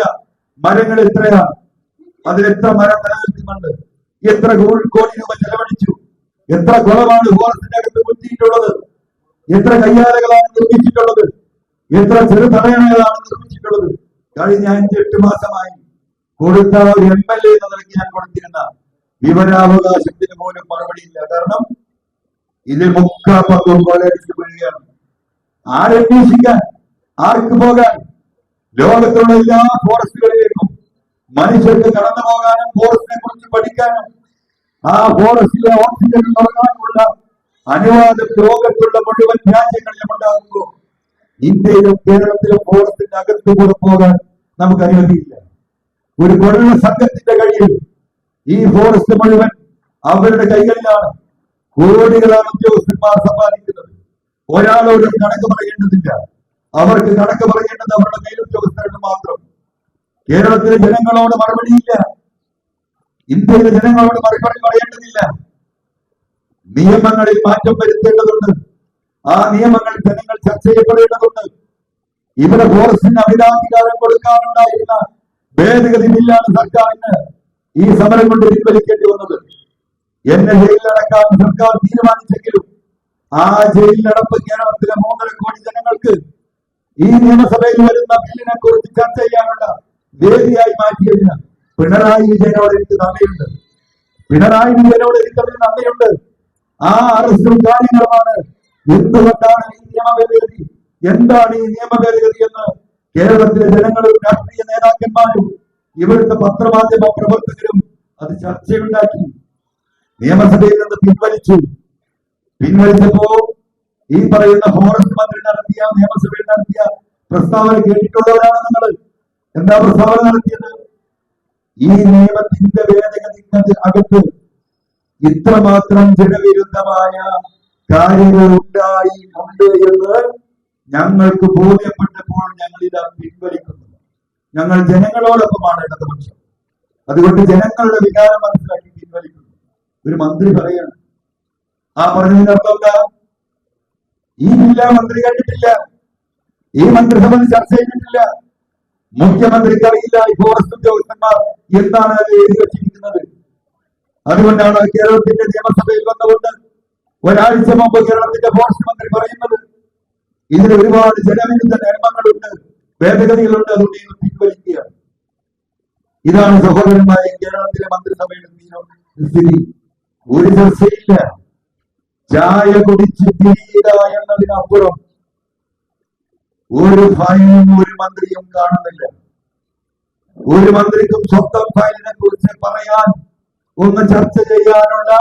A: മരങ്ങൾ എത്രയാണ്, അതിലെത്ര മരം നിലനിൽക്കുന്നുണ്ട്, എത്ര കോടി രൂപ ചെലവഴിച്ചു, എത്ര കുളമാണ് ഫോറസ്റ്റിന്റെ അകത്ത് കുത്തിയിട്ടുള്ളത്, എത്ര കയ്യാലകളാണ് നിർമ്മിച്ചിട്ടുള്ളത്, എത്ര ചെറുതടയണകളാണ് നിർമ്മിച്ചിട്ടുള്ളത്. കഴിഞ്ഞ 5-8 മാസമായി കൊടുത്ത ഒരു MLA എന്ന നിലയ്ക്ക് ഞാൻ കൊടുത്തിരുന്ന വിവരാവകാശത്തിന് പോലും മറുപടിയില്ല. കാരണം ഇതിൽ മുക്കാപ്പങ്കും കൊള്ളയടിച്ച് വീഴുകയാണ്. ആരന്വേഷിക്കാൻ, ആർക്ക് പോകാൻ? ലോകത്തുള്ള എല്ലാ ഫോറസ്റ്റുകളിലേക്കും മനുഷ്യർക്ക് കടന്നു പോകാനും ഫോറസ്റ്റിനെ കുറിച്ച് പഠിക്കാനും ആ ഫോറസ്റ്റിലെ ഓക്സിജൻ തുടങ്ങാനുള്ള അനുവാദം ലോകത്തുള്ള മുഴുവൻ രാജ്യങ്ങളിലും ഉണ്ടാകുമ്പോൾ ഇന്ത്യയിലും കേരളത്തിലും ഫോറസ്റ്റിന്റെ അകത്തുകൂടെ പോകാൻ നമുക്ക് അനുമതിയില്ല. ഒരു കൊള്ള സംഘത്തിന്റെ കയ്യിൽ ഈ ഫോറസ്റ്റ് മുഴുവൻ അവരുടെ കൈകളിലാണ്. കോടികളാണ് ഉദ്യോഗസ്ഥന്മാർ സമ്പാദിക്കുന്നത്. ഒരാളോടും കണക്ക് പറയേണ്ടതില്ല. അവർക്ക് കണക്ക് പറയേണ്ടത് അവരുടെ മേലുദ്യോഗസ്ഥർക്ക് മാത്രം. കേരളത്തിലെ ജനങ്ങളോട് മറുപടിയില്ല. ഇന്ത്യയിലെ ജനങ്ങളോട് മറുപടി പറയേണ്ടതില്ല. നിയമങ്ങളിൽ മാറ്റം വരുത്തേണ്ടതുണ്ട്. ആ നിയമങ്ങൾ ജനങ്ങൾ ചർച്ച ചെയ്യപ്പെടേണ്ടതുണ്ട്. ഇവിടെ ഫോറസ്റ്റിന് അമിതാധികാരം കൊടുക്കാനുണ്ടായിരുന്ന ഭേദഗതി ബില്ലാണ് സർക്കാരിന് ഈ സമരം കൊണ്ട് പിൻവലിക്കേണ്ടി വന്നത്. എന്നെ ജയിലിലടക്കാൻ സർക്കാർ തീരുമാനിച്ചെങ്കിലും ആ ജയിലിലടപ്പ് കേരളത്തിലെ 3.5 കോടി ജനങ്ങൾക്ക് ഈ നിയമസഭയിൽ വരുന്ന ബില്ലിനെ കുറിച്ച് ചർച്ച ചെയ്യാനുള്ള വേദിയായി മാറ്റിയതിന് പിണറായി വിജയനോട് എനിക്ക് നന്ദിയുണ്ട്. പിണറായി വിജയനോട് എനിക്കതിന് നന്ദിയുണ്ട്. ആ അറസ്റ്റും കാര്യങ്ങളുമാണ് എന്തുകൊണ്ടാണ് ഈ നിയമ ഭേദഗതി, എന്താണ് ഈ നിയമ ഭേദഗതി എന്ന് കേരളത്തിലെ ജനങ്ങളും രാഷ്ട്രീയ നേതാക്കന്മാരും ഇവിടുത്തെ പത്രമാധ്യമ പ്രവർത്തകരും അത് ചർച്ചയുണ്ടാക്കി. നിയമസഭയിൽ നിന്ന് പിൻവലിച്ചപ്പോ ഈ പറയുന്ന ഫോറസ്റ്റ് മന്ത്രി നടത്തിയ, നിയമസഭയിൽ നടത്തിയ പ്രസ്താവന കേട്ടിട്ടുള്ളവരാണ് നിങ്ങൾ. എന്താ പ്രസ്താവന നടത്തിയത്? ഈ നിയമത്തിന്റെ ഭേദഗതിക്ക് അകത്ത് ഇത്രമാത്രം ജനവിരുദ്ധമായ കാര്യങ്ങൾ ഉണ്ട് എന്ന് ഞങ്ങൾക്ക് ബോധ്യപ്പെട്ടപ്പോൾ ഞങ്ങൾ ഇതാ പിൻവലിക്കുന്നു. ഞങ്ങൾ ജനങ്ങളോടൊപ്പമാണ് ഇടതുപക്ഷം. അതുകൊണ്ട് ജനങ്ങളുടെ വികാരം മനസ്സിലാക്കി പിൻവലിക്കുന്നു. ഒരു മന്ത്രി പറയാണ്. ആ പറഞ്ഞതിന്റെ അർത്ഥം എന്താ? ഈ ബില്ല് മന്ത്രി കണ്ടിട്ടില്ല, ഈ മന്ത്രിസഭ ചർച്ച ചെയ്തിട്ടില്ല. മുഖ്യമന്ത്രിക്ക് അറിയില്ല ഈ ഫോറസ്റ്റ് ഉദ്യോഗസ്ഥന്മാർ എന്താണ് അത് എഴുതി വച്ചിരിക്കുന്നത്. അതുകൊണ്ടാണ് കേരളത്തിന്റെ നിയമസഭയിൽ വന്നുകൊണ്ട് ഒരാഴ്ച മുമ്പ് കേരളത്തിന്റെ ഫോറസ്റ്റ് മന്ത്രി പറയുന്നത് ഇതിൽ ഒരുപാട് ജനവിരുദ്ധ നിയമങ്ങളുണ്ട്, ഭേദഗതികളുണ്ട്, അതുകൊണ്ട് ഇത് പിൻവലിക്കുക. ഇതാണ് സഹോദരന്മാരെ കേരളത്തിലെ മന്ത്രിസഭയുടെ സ്ഥിതി. ഒരു ചർച്ചയില്ല. ചായ കുടിച്ച് തിരിയുക എന്നതിനപ്പുറം ഒരു ഫയലും ഒരു മന്ത്രിയും കാണുന്നില്ല. ഒരു മന്ത്രിക്കും സ്വന്തം ഫയലിനെ കുറിച്ച് പറയാൻ, ഒന്ന് ചർച്ച ചെയ്യാനുള്ള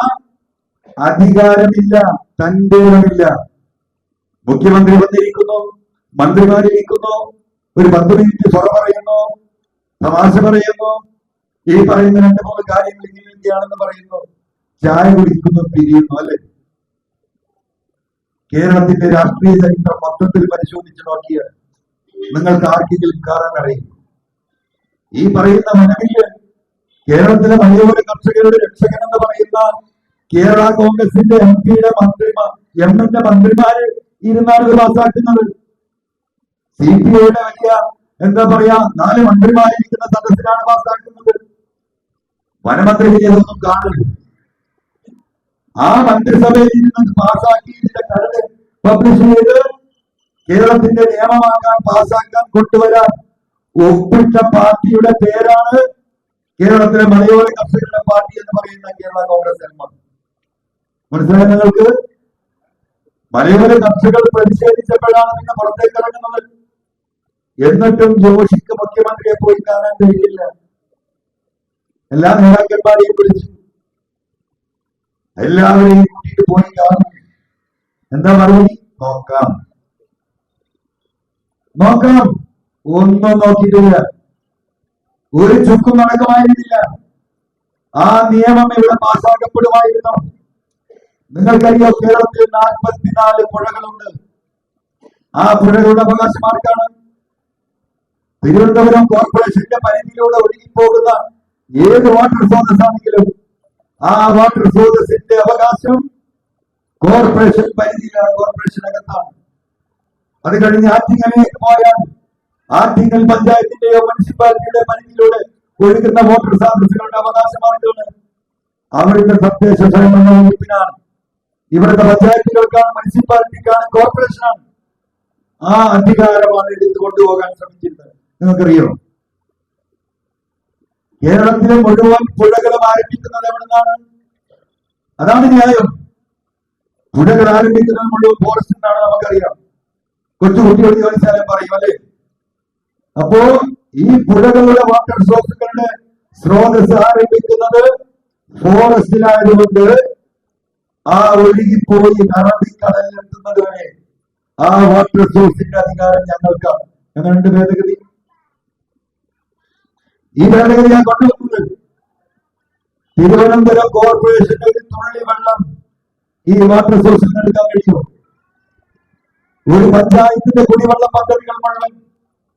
A: അധികാരമില്ല, തന്റേടമില്ല. മുഖ്യമന്ത്രി വന്നിരിക്കുന്നു, മന്ത്രിമാരിരിക്കുന്നു, ഒരു 10 മിനിറ്റ് സ്വറ പറയുന്നു, തമാശ പറയുന്നു, ഈ പറയുന്ന 2-3 കാര്യങ്ങൾ ഇങ്ങനെയൊക്കെയാണെന്ന് പറയുന്നു, ചായ കുടിക്കുന്നു, പിരിയുന്നു. അല്ലെ? കേരളത്തിന്റെ രാഷ്ട്രീയ ചരിത്രം മൊത്തത്തിൽ പരിശോധിച്ച് നോക്കിയാൽ നിങ്ങൾക്ക് ആർക്കെങ്കിലും കാണാൻ അറിയും. ഈ പറയുന്ന മനവില് കേരളത്തിലെ മലയോര കർഷകരുടെ രക്ഷകൻ എന്ന് പറയുന്ന കേരള കോൺഗ്രസിന്റെ എംപിയുടെ എമ്മിന്റെ മന്ത്രിമാര് ഇരുന്നാണ് ഇത് പാസ്സാക്കുന്നത്. CPIയുടെ വലിയ എന്താ പറയാ 4 മന്ത്രിമാരിരിക്കുന്ന സദസ്സിലാണ് പാസ്സാക്കുന്നത്. വനമന്ത്രി ഇതൊന്നും കാണില്ല. ആ മന്ത്രിസഭയിൽ ഇരുന്ന് പാസ്സാക്കി ഇതിന്റെ കരട് പബ്ലിഷ് ചെയ്ത് കേരളത്തിന്റെ നിയമമാക്കാൻ പാസ്സാക്കാൻ കൊണ്ടുവരാൻ ഒപ്പിട്ട പാർട്ടിയുടെ പേരാണ് കേരളത്തിലെ മലയോര കർഷകരുടെ പാർട്ടി എന്ന് പറയുന്ന കേരള കോൺഗ്രസ് എം. മനസ്സിലായ നിങ്ങൾക്ക്? മലയോര കർഷകർ പ്രതിഷേധിച്ചപ്പോഴാണ് പിന്നെ പുറത്തേക്ക് ഇറങ്ങുന്നത്. എന്നിട്ടും ജോഷിക്ക് മുഖ്യമന്ത്രിയെ പോയി കാണാൻ കഴിയില്ല. എല്ലാ നേതാക്കന്മാരെയും വിളിച്ചു, എല്ലാവരെയും കൂട്ടിയിട്ട് പോയി കാണും. എന്താ മറുപടി? നോക്കാം. ഒന്നും നോക്കിയിട്ടില്ല. ഒരു ചുക്കും നടക്കുമായിരുന്നില്ല. ആ നിയമം ഇവിടെ പാസ്സാക്കപ്പെടുമായിരുന്നു. നിങ്ങൾക്കറിയോ, കേരളത്തിൽ 44 പുഴകളുണ്ട്. ആ പുഴകളുടെ അവകാശം ആർക്കാണ്? തിരുവനന്തപുരം കോർപ്പറേഷന്റെ പരിധിയിലൂടെ ഒഴുകിപ്പോകുന്ന ഏത് വാട്ടർ സ്രോതസ്സാണെങ്കിലും ആ വാട്ടർ സ്രോതസ്സിന്റെ അവകാശം കോർപ്പറേഷൻ പരിധിയിലാണ്, കോർപ്പറേഷനകത്താണ്. അത് കഴിഞ്ഞ് ആറ്റിങ്ങലേക്ക് പോയാൽ ആറ്റിങ്ങൽ പഞ്ചായത്തിന്റെയോ മുനിസിപ്പാലിറ്റിയുടെ പരിധിയിലൂടെ ഒഴുകുന്ന വാട്ടർ സ്രോതസ്സുകളുടെ അവകാശമാർക്കാണ്? അവിടുത്തെ തദ്ദേശ സ്വയംഭരണ വകുപ്പിനാണ്. ഇവിടുത്തെ പഞ്ചായത്തുകൾക്കാണ്, മുനിസിപ്പാലിറ്റിക്കാണ്, കോർപ്പറേഷനാണ്. ആ അധികാരമാണ് എടുത്തു കൊണ്ടുപോകാൻ ശ്രമിച്ചിരുന്നത്. നിങ്ങൾക്കറിയോ, കേരളത്തിലെ മുഴുവൻ പുഴകളും ആരംഭിക്കുന്നത് എവിടെ നിന്നാണ്? അതാണ് ന്യായം. പുഴകൾ ആരംഭിക്കുന്നത് മുഴുവൻ ഫോറസ്റ്റിൽ നിന്നാണ്. നമുക്കറിയാം. കൊച്ചുകുട്ടിയോട് ചോദിച്ചാലും പറയും അല്ലേ? അപ്പോ ഈ പുഴകളുടെ വാട്ടർ സോഴ്സുകളുടെ സ്രോതസ് ആരംഭിക്കുന്നത് ഫോറസ്റ്റിലായതുകൊണ്ട് ആ ഒഴുകിപ്പോയി അറബിക്കടലിലെത്തുന്നത് വരെ ആ വാട്ടർ സോഴ്സിന്റെ അധികാരം ഞങ്ങൾക്കാണ്. ഞങ്ങളുണ്ട് ഭേദഗതി. ഈ ഭേദഗതി ഞാൻ കൊണ്ടുവന്നത് തിരുവനന്തപുരം കോർപ്പറേഷന്റെ ഒരു തുള്ളി വെള്ളം ഈ വാട്ടർ സോഴ്സിൽ നിന്ന് എടുക്കാൻ കഴിയുമോ? ഒരു പഞ്ചായത്തിന്റെ കുടിവെള്ള പദ്ധതികൾ മുഴുവൻ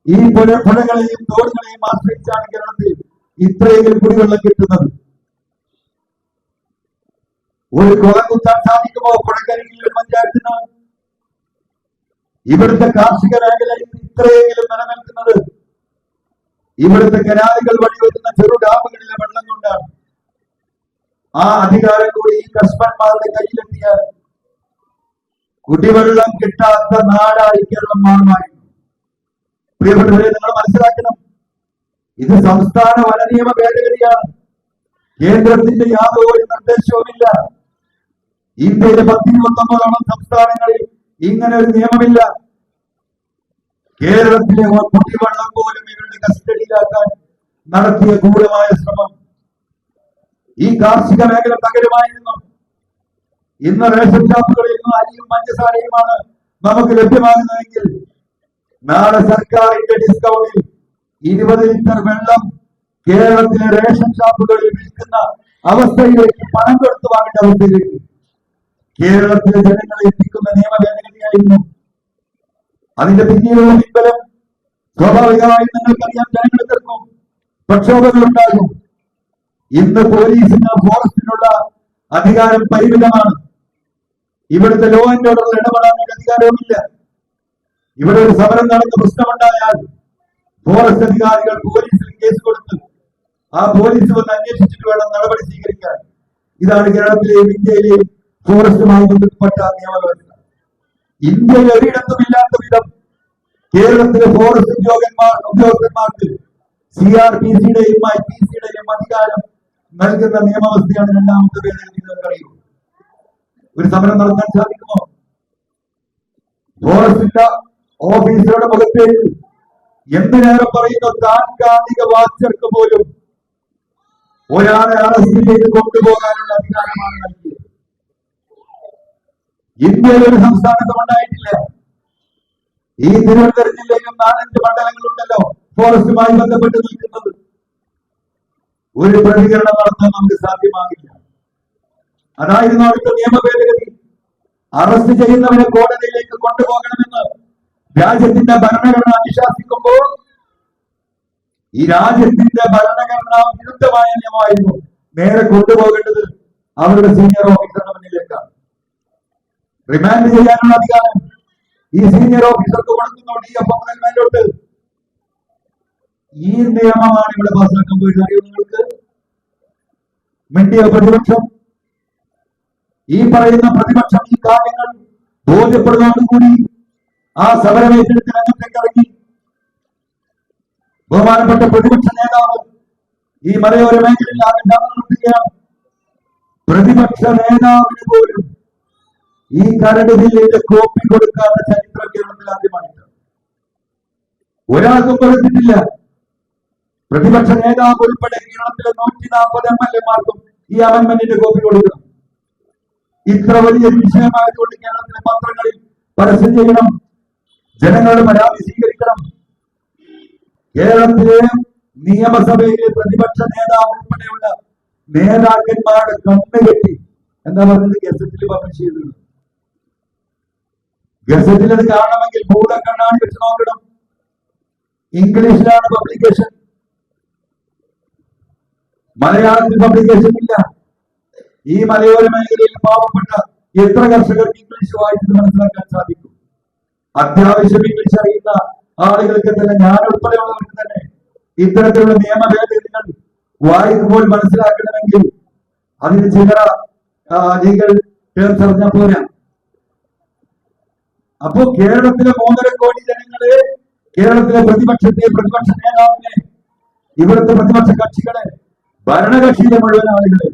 A: ഈ പുഴകളെയും തോടുകളെയും ആശ്രയിച്ചാണ് കേരളത്തിൽ ഇത്രയെങ്കിലും കുടിവെള്ളം കിട്ടുന്നത്. ഒരു കുളം കുത്താൻ സാധിക്കുമോ പുഴക്കരികിലെ പഞ്ചായത്തിന്? ഇവിടുത്തെ കാർഷിക മേഖലയിൽ ഇത്രയെങ്കിലും നിലനിൽക്കുന്നത് ഇവിടുത്തെ കനാലുകൾ വഴി വരുന്ന ചെറു ഡാമുകളിലെ വെള്ളം കൊണ്ടാണ്. ആ അധികാരം കൂടി ഈ കസ്ബന്മാരുടെ കയ്യിലെത്തിയാൽ കുടിവെള്ളം കിട്ടാത്ത നാടായി കേരളം മാറുമായിരുന്നു. പ്രിയപ്പെട്ടവരെ, നിങ്ങൾ മനസ്സിലാക്കണം, ഇത് സംസ്ഥാന വനനിയമ ഭേദഗതിയാണ്. കേന്ദ്രത്തിന്റെ യാതൊരു നിർദ്ദേശവുമില്ല. ഇന്ത്യയിലെ 129 സംസ്ഥാനങ്ങളിൽ ഇങ്ങനെ ഒരു നിയമമില്ല. കേരളത്തിലെ കുടിവെള്ളം പോലും ഇവരുടെ കസ്റ്റഡിയിലാക്കാൻ നടത്തിയ ഗൂഢമായ ശ്രമം ഈ കാർഷിക മേഖല തകരുമായിരുന്നു. ഇന്ന് റേഷൻ ഷോപ്പുകളിൽ നിന്ന് അരിയും പഞ്ചസാരയുമാണ് നമുക്ക് ലഭ്യമാകുന്നതെങ്കിൽ നാളെ സർക്കാരിന്റെ ഡിസ്കൗണ്ടിൽ 20 ലിറ്റർ വെള്ളം കേരളത്തിലെ റേഷൻ ഷോപ്പുകളിൽ വിൽക്കുന്ന അവസ്ഥയിലേക്ക് പണം കൊടുത്തു വാങ്ങേണ്ട അവസ്ഥയിലേക്ക് കേരളത്തിലെ ജനങ്ങളെ എത്തിക്കുന്ന നിയമ ഭേദഗതിയായിരുന്നു. അതിന്റെ പിന്നീടുള്ള പിൻബലം സ്വാഭാവികമായും നിങ്ങൾക്കറിയാം, ജനങ്ങൾ എതിർക്കും, പ്രക്ഷോഭങ്ങൾ ഉണ്ടാകും. ഇന്ന് പോലീസിന് ഫോറസ്റ്റിനുള്ള അധികാരം പരിമിതമാണ്. ഇവിടുത്തെ ലോ ആൻഡ് ഓർഡറിൽ ഇടപെടാൻ അധികാരവുമില്ല. ഇവിടെ ഒരു സമരം നടന്ന പ്രശ്നമുണ്ടായാൽ ഫോറസ്റ്റ് അധികാരികൾ പോലീസിൽ കേസ് കൊടുത്ത് ആ പോലീസ് വന്ന് അന്വേഷിച്ചിട്ട് വേണം നടപടി സ്വീകരിക്കാൻ. ഇതാണ് കേരളത്തിലെയും ഇന്ത്യയിലെയും ഫോറസ്റ്റുമായി ബന്ധപ്പെട്ട നിയമവ്യവസ്ഥ. ഇന്ത്യയിൽ ഒരിടത്തും ഇല്ലാത്ത വിധം കേരളത്തിലെ ഫോറസ്റ്റ് ഉദ്യോഗസ്ഥന്മാർക്ക് CRPCയുടെയും IPCയുടെയും അധികാരം നൽകുന്ന നിയമവ്യവസ്ഥയാണ് രണ്ടാമത്തെ ഭേദഗതി. നിങ്ങൾക്കറിയൂ, ഒരു സമരം നടത്താൻ സാധിക്കുമോ? ഫോറസ്റ്റ് ഓഫീസറുടെ മുഖത്തേക്ക് എന്തിനേറെ പറയുന്ന താൽക്കാലിക വാച്ചർക്ക് പോലും ഒരാളെ അറസ്റ്റ് ചെയ്ത് കൊണ്ടുപോകാനുള്ള അധികാരമാണ് നൽകിയത്. ഇന്ത്യയിൽ ഒരു സംസ്ഥാനത്തും ഉണ്ടായിട്ടില്ല. ഈ തിരുവനന്തപുരം ജില്ലയിലും 4-5 മണ്ഡലങ്ങളുണ്ടല്ലോ ഫോറസ്റ്റുമായി ബന്ധപ്പെട്ട് നിൽക്കുന്നത്. ഒരു പ്രതികരണം നടത്താൻ നമുക്ക് സാധ്യമാകില്ല. അതായിരുന്നു അടുത്ത നിയമ ഭേദഗതി. അറസ്റ്റ് ചെയ്യുന്നവരെ കോടതിയിലേക്ക് കൊണ്ടുപോകണമെന്ന് രാജ്യത്തിന്റെ ഭരണഘടന അനുശാസിക്കുമ്പോൾ ഈ രാജ്യത്തിന്റെ ഭരണഘടനാ വിരുദ്ധമായ നിയമമായിരുന്നു നേരെ കൊണ്ടുപോകേണ്ടത് അവരുടെ സീനിയർ ഓഫീസറുടെ മുന്നിലേക്കാണ്. റിമാൻഡ് ചെയ്യാനുള്ള അധികാരം ഈ സീനിയർ ഓഫീസർക്ക് കൊടുക്കുന്ന DFO മുതൽ മേലോട്ട്. ഈ നിയമമാണ് ഇവിടെ പാസ്സാക്കാൻ പോയിട്ട് അറിയോ നിങ്ങൾക്ക്? മിണ്ടിയ പ്രതിപക്ഷം, ഈ പറയുന്ന പ്രതിപക്ഷം ഈ കാര്യങ്ങൾ ബോധ്യപ്പെടുന്നതോടുകൂടി ആ സമരമേറ്റെടുത്ത് രംഗത്തേക്ക് ഇറങ്ങി. ബഹുമാനപ്പെട്ട പ്രതിപക്ഷ നേതാവ് ഈ മലയോര മേഖലയിൽ ആകെ പ്രതിപക്ഷ നേതാവിന് പോലും ഈ കരട് ബില്ലിന്റെ കോപ്പി കൊടുക്കാത്ത ചരിത്രം കേരളത്തിൽ ആദ്യമായിട്ട് ഒരാൾക്കും കൊടുത്തിട്ടില്ല. പ്രതിപക്ഷ നേതാവ് ഉൾപ്പെടെ കേരളത്തിലെ 140 MLA-മാർക്കും ഈ അമെന്റ്മെന്റിന്റെ കോപ്പി കൊടുക്കണം. ഇത്ര വലിയൊരു വിഷയമായതുകൊണ്ട് കേരളത്തിലെ പത്രങ്ങളിൽ പരസ്യം ചെയ്യണം, ജനങ്ങളുടെ പരാതി സ്വീകരിക്കണം. കേരളത്തിലെ നിയമസഭയിലെ പ്രതിപക്ഷ നേതാവ് ഉൾപ്പെടെയുള്ള നേതാക്കന്മാരുടെ കണ്ണുകെട്ടി എന്താ പറഞ്ഞത്? ഗസറ്റിൽ പബ്ലിഷ് ചെയ്തത്. ഗസറ്റിൽ അത് കാണണമെങ്കിൽ കൂടെ കണ്ണാടി വെച്ച് നോക്കണം. ഇംഗ്ലീഷിലാണ് പബ്ലിക്കേഷൻ, മലയാളത്തിൽ പബ്ലിക്കേഷൻ ഇല്ല. ഈ മലയോര മേഖലയിൽ പാവപ്പെട്ട എത്ര കർഷകർക്ക് ഇംഗ്ലീഷ് വായിച്ചത് മനസ്സിലാക്കാൻ സാധിക്കും? അത്യാവശ്യം ഇംഗ്ലീഷ് അറിയുന്ന ആളുകൾക്ക് തന്നെ, ഞാൻ ഉൾപ്പെടെയുള്ളവർക്ക് തന്നെ ഇത്തരത്തിലുള്ള നിയമ ഭേദഗതികൾ വായിക്കുമ്പോൾ മനസ്സിലാക്കണമെങ്കിൽ അതിന് ചില ലീഗൽ ടേംസ് അറിഞ്ഞാൽ പോരാ. അപ്പോ കേരളത്തിലെ 3.5 കോടി ജനങ്ങളെ, കേരളത്തിലെ പ്രതിപക്ഷത്തെ, പ്രതിപക്ഷ നേതാവിനെ, ഇവിടുത്തെ പ്രതിപക്ഷ കക്ഷികളെ, ഭരണകക്ഷിയിലെ മുഴുവൻ ആളുകളെ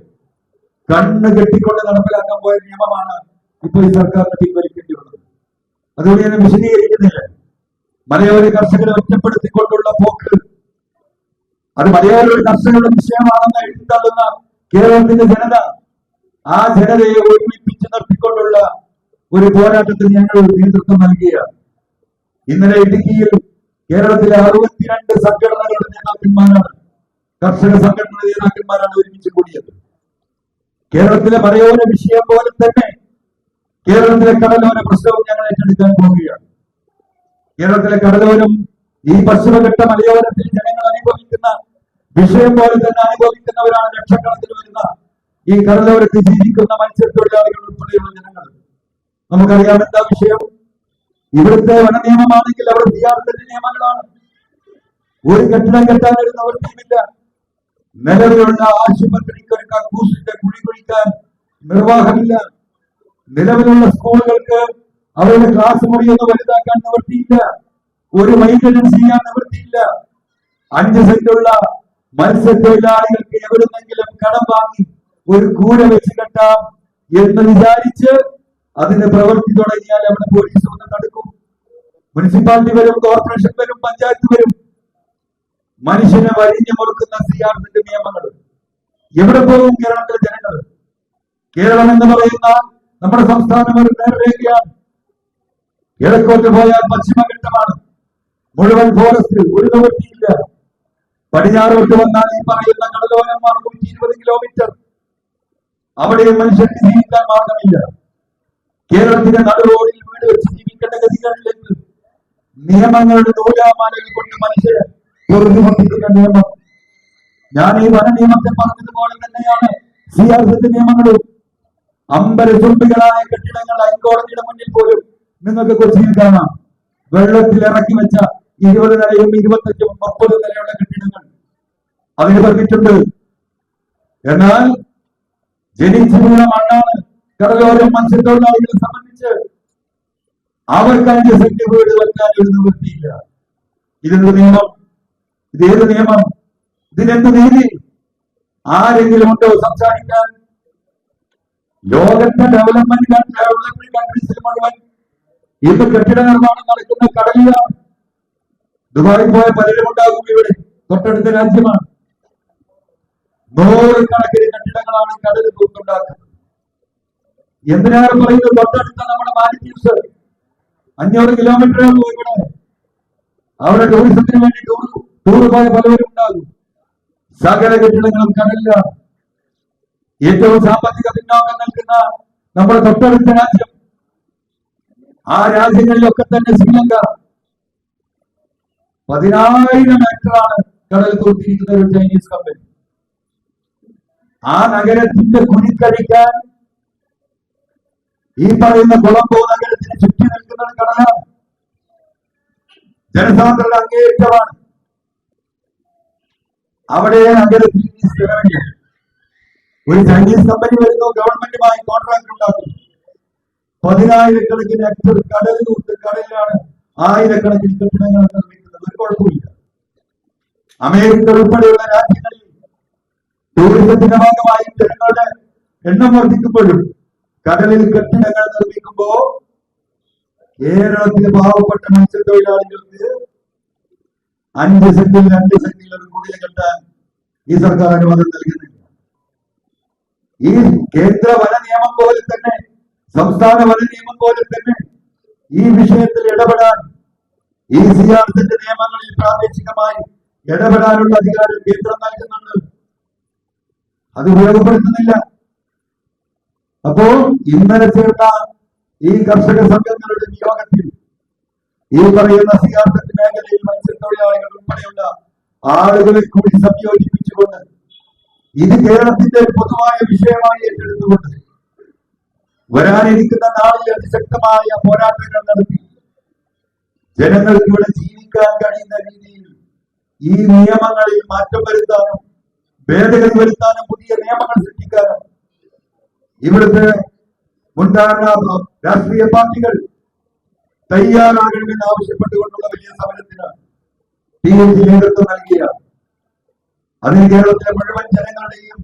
A: കണ്ണ് കെട്ടിക്കൊണ്ട് നടപ്പിലാക്കാൻ പോയ നിയമമാണ് ഇപ്പോൾ ഈ സർക്കാരിന് പിൻവലിക്കേണ്ടിയുള്ളത്. അതുകൊണ്ട് ഞാൻ വിശദീകരിക്കുന്നില്ല. മലയോര കർഷകരെ ഒറ്റപ്പെടുത്തിക്കൊണ്ടുള്ള പോക്ക്, അത് മലയോര കർഷകരുടെ വിഷയമാണെന്ന് എഴുതിത്തള്ളുന്ന കേരളത്തിന്റെ ജനത, ആ ജനതയെ ഒരുമിപ്പിച്ച് നിർത്തിക്കൊണ്ടുള്ള ഒരു പോരാട്ടത്തിന് ഞങ്ങൾ നേതൃത്വം നൽകിയാണ്. ഇന്നലെ ഇടുക്കിയിൽ കേരളത്തിലെ 62 സംഘടനകളുടെ നേതാക്കന്മാരാണ്, കർഷക സംഘടനയുടെ നേതാക്കന്മാരാണ് ഒരുമിച്ച് കൂടിയത്. കേരളത്തിലെ മലയോര വിഷയം പോലെ തന്നെ കേരളത്തിലെ കടലോര പ്രശ്നവും ഞങ്ങൾ ഏറ്റെടുക്കാൻ പോവുകയാണ്. കേരളത്തിലെ കടലോരം ഈ പശ്ചിമഘട്ട മലയോരത്തിൽ ജനങ്ങൾ അനുഭവിക്കുന്ന വിഷയം പോലെ തന്നെ അനുഭവിക്കുന്നവരാണ് ലക്ഷക്കണക്കിന് വരുന്ന ഈ കടലോരത്തിൽ ജീവിക്കുന്ന മത്സ്യത്തൊഴിലാളികൾ ഉൾപ്പെടെയുള്ള ജനങ്ങൾ. നമുക്കറിയാം എന്താ വിഷയം. ഇവിടുത്തെ വന നിയമമാണെങ്കിൽ അവിടെ ബിആർസിന്റെ നിയമങ്ങളാണ്. ഒരു കെട്ടിടം കെട്ടാൻ ഒരു നിവൃത്തിയുമില്ല. നിലവിലുള്ള ആശുപത്രിക്ക് ഒരു കക്കൂസിന്റെ കുഴി കുഴിക്കാൻ നിർവാഹമില്ല. നിലവിലുള്ള സ്കൂളുകൾക്ക് അവരുടെ ക്ലാസ് മുറിയൊന്ന് വലുതാക്കാൻ നിവൃത്തിയില്ല. ഒരു മൈന്റനൻസ് ചെയ്യാൻ നിവൃത്തിയില്ല. 5 സെന്റുള്ള മത്സ്യത്തൊഴിലാളികൾക്ക് എവിടുന്നെങ്കിലും കടം വാങ്ങി ഒരു കൂര വെച്ച് കെട്ടാം എന്ന് വിചാരിച്ച് അതിന് പ്രവൃത്തി തുടങ്ങിയാൽ അവിടെ പോലീസ് ഒന്ന് തടുക്കും. മുനിസിപ്പാലിറ്റി വരും, കോർപ്പറേഷൻ വരും, പഞ്ചായത്ത് വരും. മനുഷ്യനെ വഴിഞ്ഞു മുറുക്കുന്ന സിആർസിന്റെ നിയമങ്ങൾ എവിടെ പോകും? കേരളത്തിലെ ജനങ്ങൾ. കേരളം എന്ന് പറയുന്ന നമ്മുടെ സംസ്ഥാനം ഒരു നേർരേഖയാണ്. കിഴക്കോട്ട് പോയാൽ പശ്ചിമഘട്ടമാണ്, മുഴുവൻ ഫോറസ്റ്റ്, ഒരു നിവൃത്തിയില്ല. പടിഞ്ഞാറോട്ട് വന്നാൽ ഈ പറയുന്ന കടലോരമാണ് 120 കിലോമീറ്റർ. അവിടെയും മനുഷ്യർക്ക് ജീവിക്കാൻ മാർഗമില്ല. കേരളത്തിന്റെ നടുറോഡിൽ വീട് വെച്ച് ജീവിക്കേണ്ട ഗതികളിലേക്ക് നിയമങ്ങളുടെ നൂലാമാലകൾ കൊണ്ട് മനുഷ്യരെ പൊറുതിമുട്ടിക്കുന്ന നിയമം. ഞാൻ ഈ വന നിയമത്തെ പറഞ്ഞതുപോലെ തന്നെയാണ് സിആർസിന്റെ നിയമങ്ങളും. അമ്പരചുംബികളായ കെട്ടിടങ്ങൾ ഹൈക്കോടതിയുടെ മുന്നിൽ പോലും നിങ്ങൾക്ക് കൊച്ചിയിൽ കാണാം. വെള്ളത്തിൽ ഇറക്കി വെച്ച 20 നിലയും 25ഉം 30 നിലയുള്ള കെട്ടിടങ്ങൾ അതിന് പറഞ്ഞിട്ടുണ്ട്. എന്നാൽ ജനിച്ചു വീണ മണ്ണാണ് കടലോരം മത്സ്യത്തൊഴിലാളികളെ സംബന്ധിച്ച്. അവർക്ക് 5 സെന്റ് വീട് വെക്കാൻ ഒരു നിവൃത്തിയില്ല. ഇതെന്ത് നിയമം? ഇതേത് നിയമം? ഇതിനെന്ത് നീതി? ആരെങ്കിലും ഉണ്ടോ സംസാരിക്കാൻ? ലോകത്തെ ഡെവലപ്മെന്റ് കൺട്രീസിൽ മുഴുവൻ ഇന്ന് കെട്ടിട നിർമ്മാണം നടക്കുന്ന കടലിലാണ്. ദുബായിൽ പോയ പലരും ഉണ്ടാകും. ഇവിടെ തൊട്ടടുത്ത രാജ്യമാണ്. 100 കണക്കിന് കെട്ടിടങ്ങളാണ് കടലിൽ ഉണ്ടാക്കുന്നത്. എന്തിനാണ് പറയുന്നത്? തൊട്ടടുത്ത നമ്മുടെ മാലിദ്വീപ്സ് 500 കിലോമീറ്റർ ഇവിടെ. അവിടെ ടൂറിസത്തിന് വേണ്ടി ടൂർ പോയ പലവരും ഉണ്ടാകും. സകല കെട്ടിടങ്ങളും കടലിലാണ്. ഏറ്റവും സാമ്പത്തിക പിന്നോക്കം നൽകുന്ന നമ്മുടെ തൊട്ടടുത്ത രാജ്യം, ആ രാജ്യങ്ങളിലൊക്കെ തന്നെ ശ്രീലങ്ക 10,000 ഏക്കറാണ് കടൽ തൂക്കിയിരിക്കുന്ന ഒരു ചൈനീസ് കമ്പനി. ആ നഗരത്തിന്റെ കുഴിക്കഴിക്കാൻ ഈ പറയുന്ന കൊളംബോ നഗരത്തിന് ചുറ്റി നിൽക്കുന്നത് കടലാണ്. ജനസാന്ദ്രത അങ്ങേയറ്റമാണ്. അവിടെ നഗരത്തിൽ സ്ഥലമില്ല. ഒരു ചൈനീസ് കമ്പനി വരുന്നു, ഗവൺമെന്റുമായി കോൺട്രാക്ട് ഉണ്ടാക്കുന്നു. 10,000-കണക്കിന് ഹെക്ടർ കടലിലുണ്ട്. കടലിലാണ് ആയിരക്കണക്കിന് കെട്ടിടങ്ങൾ നിർമ്മിക്കുന്നത്. ഒരു കുഴപ്പമില്ല. അമേരിക്ക ഉൾപ്പെടെയുള്ള രാജ്യങ്ങളിൽ ടൂറിസത്തിന്റെ ഭാഗമായി ജനങ്ങളുടെ എണ്ണം വർദ്ധിക്കുമ്പോഴും കടലിൽ കെട്ടിടങ്ങൾ നിർമ്മിക്കുമ്പോ കേരളത്തിലെ പാവപ്പെട്ട മത്സ്യത്തൊഴിലാളികൾക്ക് 5 സെന്റിൽ 2 സെന്റിൽ ഒരു കുടിൽ കെട്ടാൻ ഈ സർക്കാർ അനുവാദം നൽകുന്നില്ല. ഈ കേന്ദ്ര വന നിയമം പോലെ തന്നെ സംസ്ഥാന വന നിയമം പോലെ തന്നെ ഈ വിഷയത്തിൽ ഇടപെടാൻ ഈ സിആർസിന്റെ നിയമങ്ങളിൽ പ്രാദേശികമായി ഇടപെടാനുള്ള അധികാരം കേന്ദ്രം നൽകുന്നുണ്ട്. അത് ഉപയോഗപ്പെടുത്തുന്നില്ല. അപ്പോ ഇന്നലെ ചേർന്ന ഈ കർഷക സംഘങ്ങളുടെ നിയോഗത്തിൽ ഈ പറയുന്ന സിആർസിന്റെ മേഖലയിൽ മത്സ്യത്തൊഴിലാളികൾ ഉൾപ്പെടെയുള്ള ആളുകളെ കൂടി സംയോജിപ്പിച്ചുകൊണ്ട് ഇത് കേരളത്തിന്റെ പൊതുവായ വിഷയമായി ഏറ്റെടുത്തുകൊണ്ട് വരാനിരിക്കുന്ന നാളിൽ അതിശക്തമായ പോരാട്ടങ്ങൾ നടത്തി ജനങ്ങൾക്ക് ഇവിടെ ജീവിക്കാൻ കഴിയുന്ന രീതിയിൽ ഈ നിയമങ്ങളിൽ മാറ്റം വരുത്താനും ഭേദഗതി വരുത്താനും പുതിയ നിയമങ്ങൾ സൃഷ്ടിക്കാനും ഇവിടുത്തെ മുൻധാരണ രാഷ്ട്രീയ പാർട്ടികൾ തയ്യാറാകണമെന്ന് ആവശ്യപ്പെട്ടുകൊണ്ടുള്ള വലിയ സമരത്തിനാണ് TNC നേതൃത്വം നൽകിയ. അതിന് കേരളത്തിലെ മുഴുവൻ ജനങ്ങളുടെയും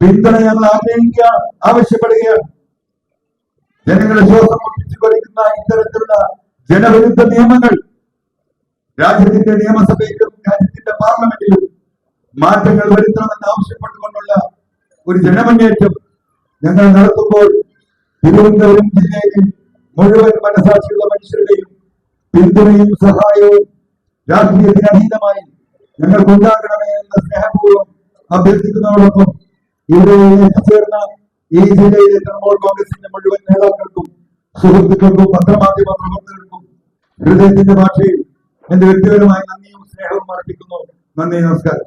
A: പിന്തുണ ഞങ്ങൾ ആവശ്യപ്പെടുകയാണ്. ജനങ്ങളെ ശ്വാസം മുട്ടിച്ചു കൊല്ലുന്ന ഇത്തരത്തിലുള്ള ജനവിരുദ്ധ നിയമങ്ങൾ രാജ്യത്തിന്റെ നിയമസഭയിലും രാജ്യത്തിന്റെ പാർലമെന്റിലും മാറ്റങ്ങൾ വരുത്തണമെന്ന് ആവശ്യപ്പെട്ടുകൊണ്ടുള്ള ഒരു ജനമുന്നേറ്റം ഞങ്ങൾ നടത്തുമ്പോൾ തിരുവനന്തപുരം ജില്ലയിൽ മുഴുവൻ മനസാക്ഷിയുള്ള മനുഷ്യരുടെയും പിന്തുണയും സഹായവും രാഷ്ട്രീയത്തിന് അതീതമായി ഞങ്ങൾക്കുണ്ടാകണമേ എന്ന സ്നേഹപൂർവ്വം അഭ്യർത്ഥിക്കുന്നതോടൊപ്പം ഇവിടെ എത്തിച്ചേർന്ന ഈ ജില്ലയിലെ തൃണമൂൽ കോൺഗ്രസിന്റെ മുഴുവൻ നേതാക്കൾക്കും സുഹൃത്തുക്കൾക്കും പത്രമാധ്യമ പ്രവർത്തകർക്കും ഹൃദയത്തിന്റെ ഭാഷയിൽ എന്റെ വ്യക്തിപരമായ നന്ദിയും സ്നേഹവും അർപ്പിക്കുന്നു. നന്ദി, നമസ്കാരം.